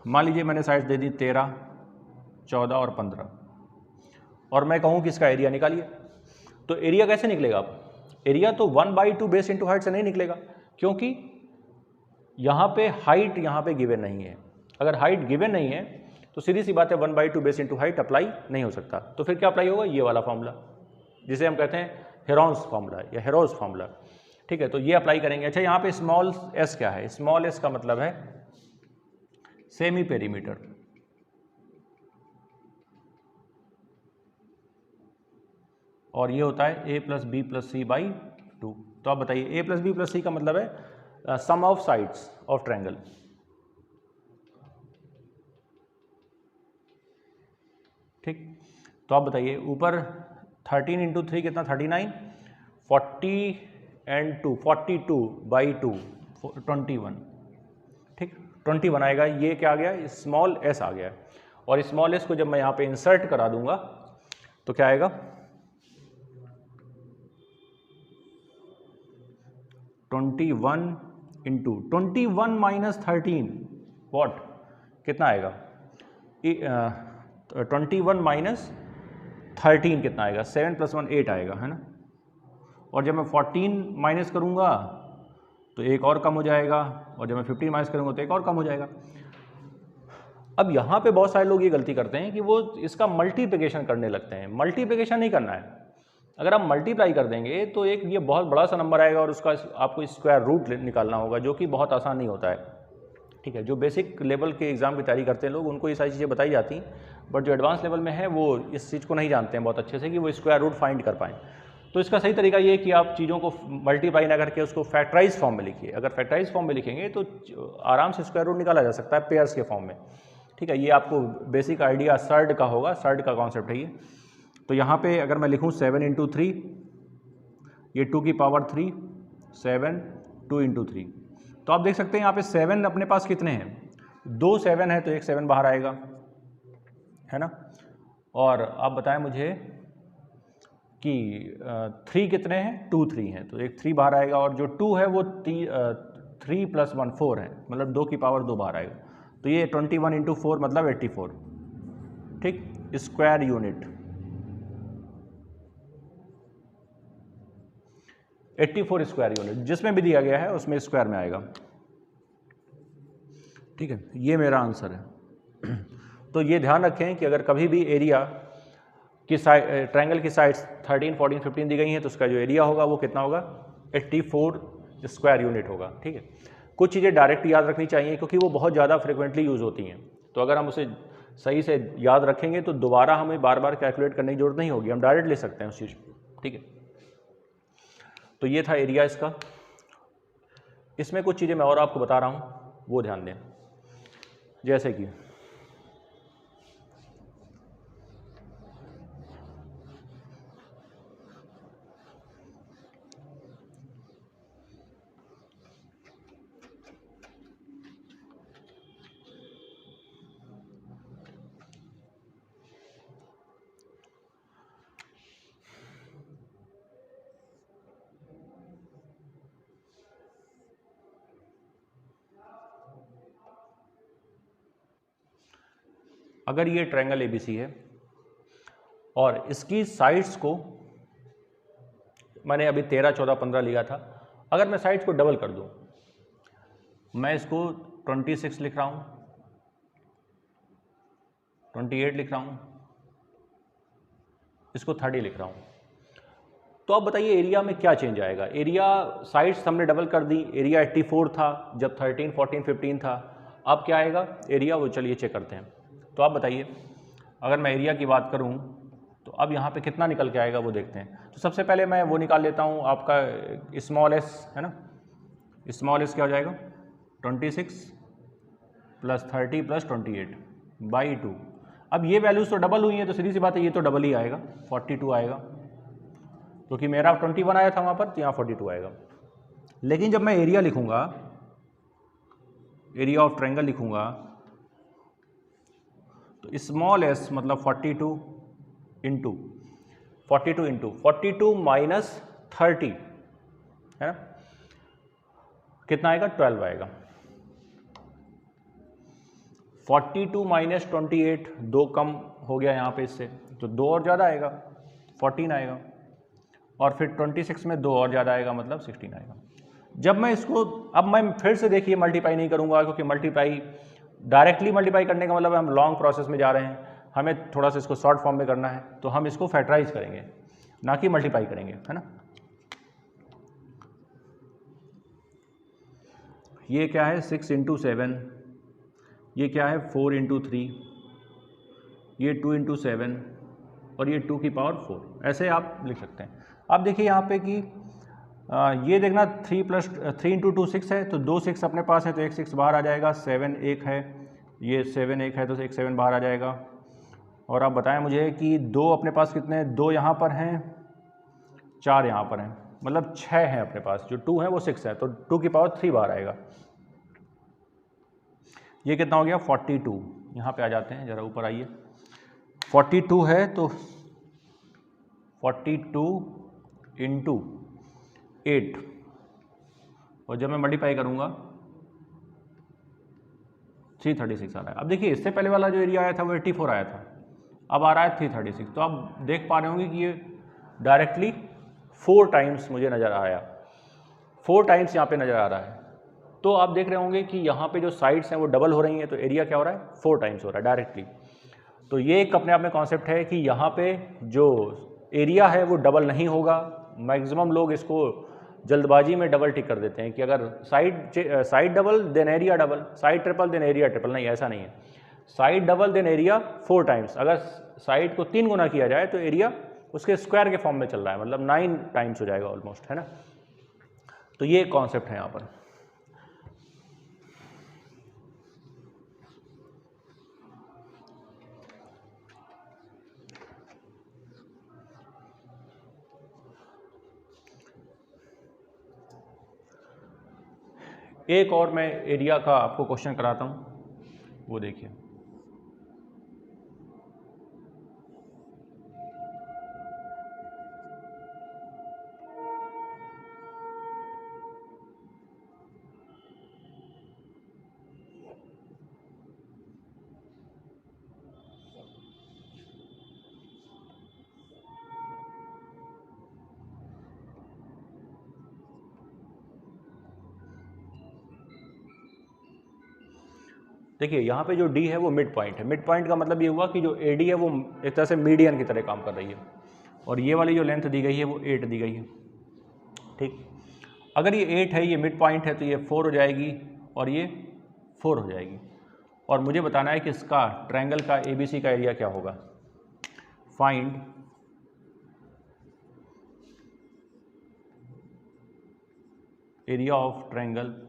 मान लीजिए मैंने साइड्स दे दी 13, 14 और 15 और मैं कहूँ कि इसका एरिया निकालिए, तो एरिया कैसे निकलेगा? आप एरिया तो 1/2 बेस इंटू हाइट से नहीं निकलेगा, क्योंकि यहाँ पे हाइट यहाँ पे गिवन नहीं है। अगर हाइट गिवन नहीं है तो सीधी सी बात है 1/2 बेस इंटू हाइट अप्लाई नहीं हो सकता। तो फिर क्या अप्लाई होगा? ये वाला फॉर्मूला जिसे हम कहते हैं हेरोन्स फॉर्मूला या हेरोज फॉर्मूला, ठीक है। तो ये अप्लाई करेंगे। अच्छा, यहाँ पे स्मॉल एस क्या है? स्मॉल एस का मतलब है सेमी पेरीमीटर, और ये होता है a plus B plus C by 2। तो आप बताइए a plus B plus C का मतलब है sum of sides of triangle, ठीक। तो आप बताइए ऊपर 13 इंटू 3 कितना? 39, 40 एंड 2 42/2 21, ठीक। 21 आएगा। ये क्या आ गया? स्मॉल एस आ गया। और स्मॉल एस को जब मैं यहाँ पे इंसर्ट करा दूंगा तो क्या आएगा? 21 इंटू 21 माइनस 13 वॉट कितना आएगा? 21 माइनस 13 कितना आएगा? 7 + 1 8 आएगा, है ना। और जब मैं 14 माइनस करूँगा तो एक और कम हो जाएगा, और जब मैं 15 माइनस करूँगा तो एक और कम हो जाएगा। अब यहाँ पे बहुत सारे लोग ये गलती करते हैं कि वो इसका मल्टीप्लिकेशन करने लगते हैं। मल्टीप्लिकेशन नहीं करना है। अगर आप मल्टीप्लाई कर देंगे तो एक ये बहुत बड़ा सा नंबर आएगा और उसका आपको स्क्वायर रूट निकालना होगा, जो कि बहुत आसान नहीं होता है, ठीक है। जो बेसिक लेवल के एग्ज़ाम की तैयारी करते हैं लोग, उनको ये सारी चीज़ें बताई जाती हैं, बट जो एडवांस लेवल में है वो इस चीज़ को नहीं जानते हैं बहुत अच्छे से कि वो स्क्वायर रूट फाइंड कर पाएँ। तो इसका सही तरीका ये है कि आप चीज़ों को मल्टीप्लाई ना करके उसको फैक्टराइज फॉर्म में लिखिए। अगर फैक्टराइज फॉर्म में लिखेंगे तो आराम से स्क्वायर रूट निकाला जा सकता है पेयर्स के फॉर्म में, ठीक है। ये आपको बेसिक आइडिया सर्ड का होगा, सर्ड का कॉन्सेप्ट है ये। तो यहाँ पे अगर मैं लिखूँ 7 इंटू 3, ये 2 की पावर 3, 7 2 इंटू 3, तो आप देख सकते हैं यहाँ पे 7 अपने पास कितने हैं? 2 7 है तो एक 7 बाहर आएगा, है ना। और आप बताएं मुझे कि 3 कितने हैं? 2 3 हैं तो एक 3 बाहर आएगा, और जो 2 है वो 3 + 1 4 है, मतलब 2 की पावर 2 बाहर आएगा। तो ये 21 इंटू 4 मतलब 84, ठीक, स्क्वायर यूनिट। 84 स्क्वायर यूनिट जिसमें भी दिया गया है उसमें स्क्वायर में आएगा, ठीक है। ये मेरा आंसर है। तो ये ध्यान रखें कि अगर कभी भी एरिया की साइड, ट्रायंगल की साइड्स 13 14 15 दी गई हैं तो उसका जो एरिया होगा वो कितना होगा? 84 स्क्वायर यूनिट होगा, ठीक है। कुछ चीज़ें डायरेक्ट याद रखनी चाहिए क्योंकि वो बहुत ज़्यादा फ्रिक्वेंटली यूज़ होती हैं, तो अगर हम उसे सही से याद रखेंगे तो दोबारा हमें बार बार कैलकुलेट करने की जरूरत नहीं होगी, हम डायरेक्ट ले सकते हैं उस चीज़ को, ठीक है। तो ये था एरिया इसका। इसमें कुछ चीज़ें मैं और आपको बता रहा हूँ, वो ध्यान दें। जैसे कि अगर ये ट्रायंगल ABC है और इसकी साइड्स को मैंने अभी 13, 14, 15 लिया था, अगर मैं साइड्स को डबल कर दूं, मैं इसको 26 लिख रहा हूं, 28 लिख रहा हूं, इसको 30 लिख रहा हूं, तो आप बताइए एरिया में क्या चेंज आएगा। एरिया साइड्स हमने डबल कर दी, एरिया 84 था जब 13, 14, 15 था, अब क्या आएगा एरिया, वो चलिए चेक करते हैं। तो आप बताइए अगर मैं एरिया की बात करूं तो अब यहाँ पे कितना निकल के आएगा वो देखते हैं। तो सबसे पहले मैं वो निकाल लेता हूँ, आपका स्मॉल एस है ना, स्मॉल एस क्या हो जाएगा 26 प्लस 30 प्लस 28 बाई 2। अब ये वैल्यूज़ तो डबल हुई हैं तो सीधी सी बात है ये तो डबल ही आएगा, 42 आएगा, क्योंकि मेरा 21 आया था वहाँ पर, तो यहाँ 42 आएगा। लेकिन जब मैं एरिया लिखूँगा, एरिया ऑफ ट्रायंगल लिखूँगा, तो स्मॉल एस मतलब 42 इंटू 42 माइनस 30 है ना, कितना आएगा 12 आएगा। 42 माइनस 28, 2 कम हो गया यहाँ पे इससे, तो 2 और ज़्यादा आएगा 14 आएगा, और फिर 26 में 2 और ज़्यादा आएगा मतलब 16 आएगा। जब मैं इसको, अब मैं फिर से देखिए मल्टीप्लाई नहीं करूँगा, क्योंकि मल्टीप्लाई डायरेक्टली मल्टीप्लाई करने का मतलब हम लॉन्ग प्रोसेस में जा रहे हैं, हमें थोड़ा सा इसको शॉर्ट फॉर्म में करना है, तो हम इसको फैक्टराइज करेंगे ना कि मल्टीप्लाई करेंगे, है ना। ये क्या है 6 इंटू 7, ये क्या है 4 इंटू 3, ये 2 इंटू 7 और ये 2 की पावर 4, ऐसे आप लिख सकते हैं। अब देखिए यहाँ पे कि ये देखना 3 इंटू 2 6 है, तो 2 6 अपने पास है तो एक 6 बाहर आ जाएगा, 7 एक है, ये 7 एक है तो एक 7 बाहर आ जाएगा। और आप बताएं मुझे कि 2 अपने पास कितने हैं, 2 यहाँ पर हैं, 4 यहाँ पर हैं, मतलब 6 हैं अपने पास, जो 2 है वो 6 है, तो 2 की पावर 3 बाहर आएगा। ये कितना हो गया 42, यहाँ पे आ जाते हैं, ज़रा ऊपर आइए, 42 है तो 42 इंटू 8, और जब मैं मल्टीप्लाई करूँगा 336 आ रहा है। अब देखिए इससे पहले वाला जो एरिया आया था वो 84 आया था, अब आ रहा है 336, तो आप देख पा रहे होंगे कि ये डायरेक्टली 4 टाइम्स मुझे नज़र आया, 4 टाइम्स यहाँ पे नज़र आ रहा है। तो आप देख रहे होंगे कि यहाँ पे जो साइड्स हैं वो डबल हो रही हैं, तो एरिया क्या हो रहा है 4 टाइम्स हो रहा है डायरेक्टली। तो ये एक अपने आप में कॉन्सेप्ट है कि यहाँ पे जो एरिया है वो डबल नहीं होगा। मैक्सिमम लोग इसको जल्दबाजी में डबल टिक कर देते हैं कि अगर side double then area double, side triple then area triple, नहीं ऐसा नहीं है, side double then area 4 times. अगर साइड को 3 गुना किया जाए तो एरिया उसके स्क्वायर के फॉर्म में चल रहा है, मतलब 9 टाइम्स हो जाएगा ऑलमोस्ट, है ना। तो ये कॉन्सेप्ट है यहाँ पर। एक और मैं एरिया का आपको क्वेश्चन कराता हूँ, वो देखिए। देखिए यहाँ पे जो D है वो मिड पॉइंट है। मिड पॉइंट का मतलब ये हुआ कि जो AD है वो एक तरह से मीडियन की तरह काम कर रही है, और ये वाली जो लेंथ दी गई है वो 8 दी गई है, ठीक। अगर ये 8 है, ये मिड पॉइंट है, तो ये 4 हो जाएगी और ये 4 हो जाएगी, और मुझे बताना है कि इसका ट्रायंगल का ABC का एरिया क्या होगा। Find area of triangle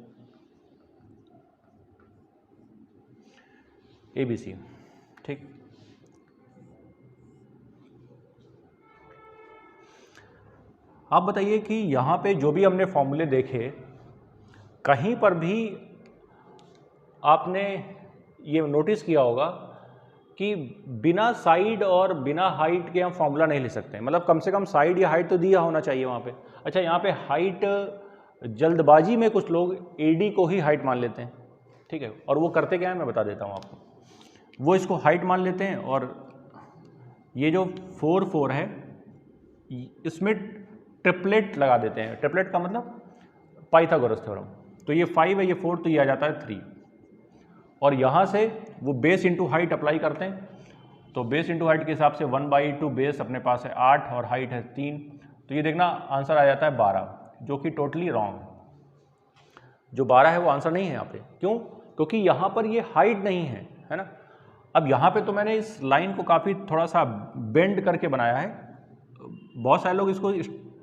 ABC, ठीक। आप बताइए कि यहाँ पे जो भी हमने फॉर्मूले देखे, कहीं पर भी आपने ये नोटिस किया होगा कि बिना साइड और बिना हाइट के हम फॉर्मूला नहीं लिख सकते, मतलब कम से कम साइड या हाइट तो दिया होना चाहिए वहाँ पे। अच्छा, यहाँ पे हाइट जल्दबाजी में कुछ लोग AD को ही हाइट मान लेते हैं, ठीक है, और वो करते क्या है मैं बता देता हूँ आपको। वो इसको हाइट मान लेते हैं और ये जो 4 4 है इसमें ट्रिपलेट लगा देते हैं। ट्रिपलेट का मतलब पाइथागोरस थ्योरम। तो ये 5 है, ये 4, तो ये आ जाता है 3। और यहाँ से वो बेस इंटू हाइट अप्लाई करते हैं। तो बेस इंटू हाइट के हिसाब से 1/2 बेस अपने पास है 8 और हाइट है 3, तो ये देखना आंसर आ जाता है 12, जो कि टोटली रॉन्ग है। जो 12 है वो आंसर नहीं है यहाँ पे। क्यों? क्योंकि यहाँ पर ये हाइट नहीं है ना। अब यहाँ पे तो मैंने इस लाइन को काफ़ी थोड़ा सा बेंड करके बनाया है। बहुत सारे लोग इसको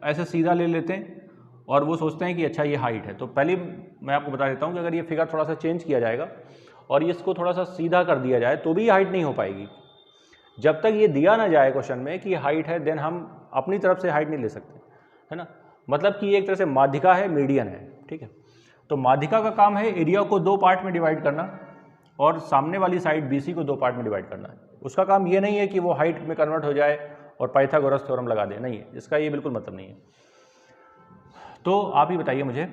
ऐसे सीधा ले लेते हैं और वो सोचते हैं कि अच्छा ये हाइट है। तो पहले मैं आपको बता देता हूँ कि अगर ये फिगर थोड़ा सा चेंज किया जाएगा और इसको थोड़ा सा सीधा कर दिया जाए तो भी हाइट नहीं हो पाएगी। जब तक ये दिया ना जाए क्वेश्चन में कि हाइट है, देन हम अपनी तरफ से हाइट नहीं ले सकते, है ना। मतलब कि एक तरह से माध्यिका है, मीडियन है, ठीक है। तो माध्यिका का काम है एरिया को 2 पार्ट में डिवाइड करना और सामने वाली साइड BC को 2 पार्ट में डिवाइड करना है। उसका काम ये नहीं है कि वो हाइट में कन्वर्ट हो जाए और पाइथागोरस थ्योरम लगा दे, नहीं है, इसका ये बिल्कुल मतलब नहीं है। तो आप ही बताइए मुझे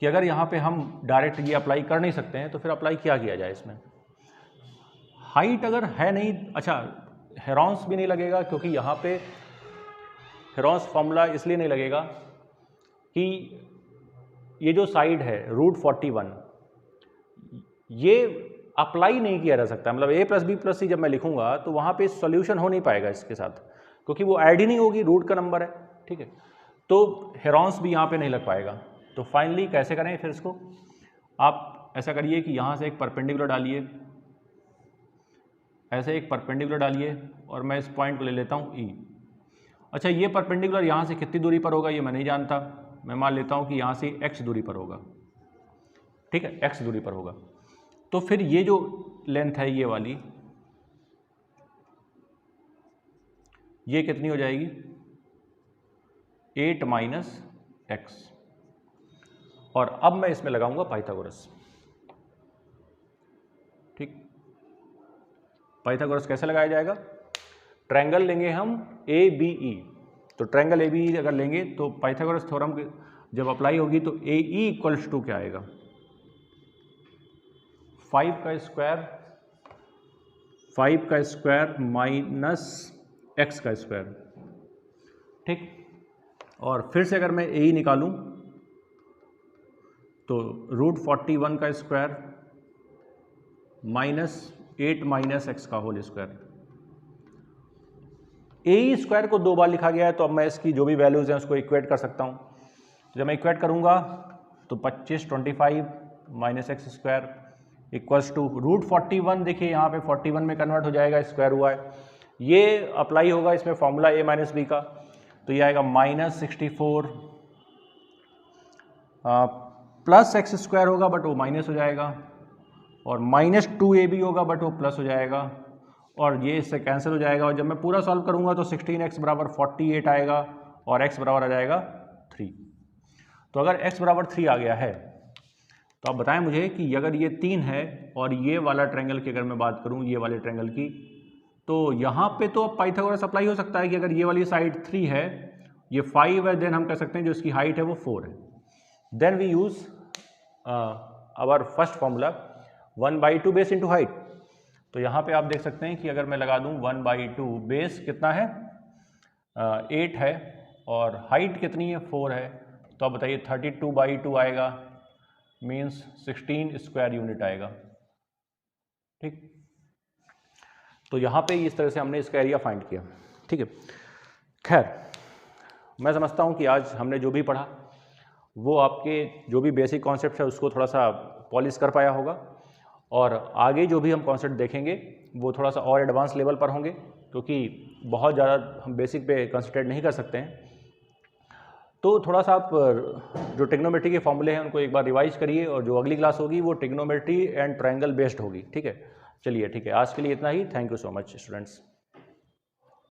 कि अगर यहाँ पे हम डायरेक्ट ये अप्लाई कर नहीं सकते हैं तो फिर अप्लाई क्या किया जाए इसमें। हाइट अगर है नहीं, अच्छा हेरॉन्स भी नहीं लगेगा, क्योंकि यहाँ पे हेरॉन्स फॉर्मूला इसलिए नहीं लगेगा कि ये जो साइड है √41 ये अप्लाई नहीं किया जा सकता। मतलब a + b + c जब मैं लिखूंगा तो वहाँ पे सॉल्यूशन हो नहीं पाएगा इसके साथ, क्योंकि वो ऐड ही नहीं होगी, रूट का नंबर है, ठीक है। तो हेरॉन्स भी यहाँ पे नहीं लग पाएगा। तो फाइनली कैसे करें फिर इसको, आप ऐसा करिए कि यहाँ से एक परपेंडिकुलर डालिए, ऐसे एक परपेंडिकुलर डालिए और मैं इस पॉइंट को ले लेता हूँ E। अच्छा, ये परपेंडिकुलर यहाँ से कितनी दूरी पर होगा ये मैं नहीं जानता, मैं मान लेता हूँ कि यहाँ से x दूरी पर होगा, ठीक है, x दूरी पर होगा। तो फिर ये जो लेंथ है ये वाली, ये कितनी हो जाएगी 8 - x। और अब मैं इसमें लगाऊंगा पाइथागोरस, ठीक। पाइथागोरस कैसे लगाया जाएगा, ट्रायंगल लेंगे हम ABE। तो ट्रायंगल ABE अगर लेंगे तो पाइथागोरस थ्योरम जब अप्लाई होगी तो AE = क्या आएगा, 5 का स्क्वायर - x का स्क्वायर, ठीक। और फिर से अगर मैं AE निकालूं तो √41 का स्क्वायर -8 - x का होल स्क्वायर। AE स्क्वायर को 2 बार लिखा गया है, तो अब मैं इसकी जो भी वैल्यूज़ हैं उसको इक्वेट कर सकता हूँ। जब मैं इक्वेट करूँगा तो 25 25 - x स्क्वायर इक्वल्स टू √41। देखिए यहाँ पे 41 में कन्वर्ट हो जाएगा, स्क्वायर हुआ है, ये अप्लाई होगा इसमें फॉर्मूला a - b का, तो ये आएगा -64 प्लस x स्क्वायर होगा बट वो माइनस हो जाएगा, और -2ab होगा बट वो प्लस हो जाएगा, और ये इससे कैंसिल हो जाएगा। और जब मैं पूरा सॉल्व करूंगा तो 16x = 48 आएगा और x बराबर आ जाएगा 3। तो अगर x = 3 आ गया है तो आप बताएं मुझे कि अगर ये 3 है और ये वाला ट्रायंगल की अगर मैं बात करूं, ये वाले ट्रायंगल की, तो यहाँ पे तो अब पाइथागोरस अप्लाई हो सकता है कि अगर ये वाली साइड 3 है, ये 5 है, देन हम कह सकते हैं जो इसकी हाइट है वो 4 है। Then we use our first formula 1/2 base into height. तो यहाँ पे आप देख सकते हैं कि अगर मैं लगा दूँ 1/2, बेस कितना है 8 है और हाइट कितनी है 4 है, तो आप बताइए 32/2 आएगा, मीन्स 16 स्क्वायर यूनिट आएगा, ठीक। तो यहाँ पे इस तरह से हमने इसका एरिया फाइंड किया, ठीक है। खैर, मैं समझता हूँ कि आज हमने जो भी पढ़ा वो आपके जो भी बेसिक कॉन्सेप्ट है उसको थोड़ा सा पॉलिश कर पाया होगा, और आगे जो भी हम कॉन्सेप्ट देखेंगे वो थोड़ा सा और एडवांस लेवल पर होंगे, क्योंकि बहुत ज़्यादा हम बेसिक पे कंसंट्रेट नहीं कर सकते हैं। तो थोड़ा सा आप जो ट्रिग्नोमेट्री के फॉर्मूले हैं उनको एक बार रिवाइज करिए, और जो अगली क्लास होगी वो ट्रिग्नोमेट्री एंड ट्रायंगल बेस्ड होगी, ठीक है। चलिए, ठीक है, आज के लिए इतना ही। Thank you so much students.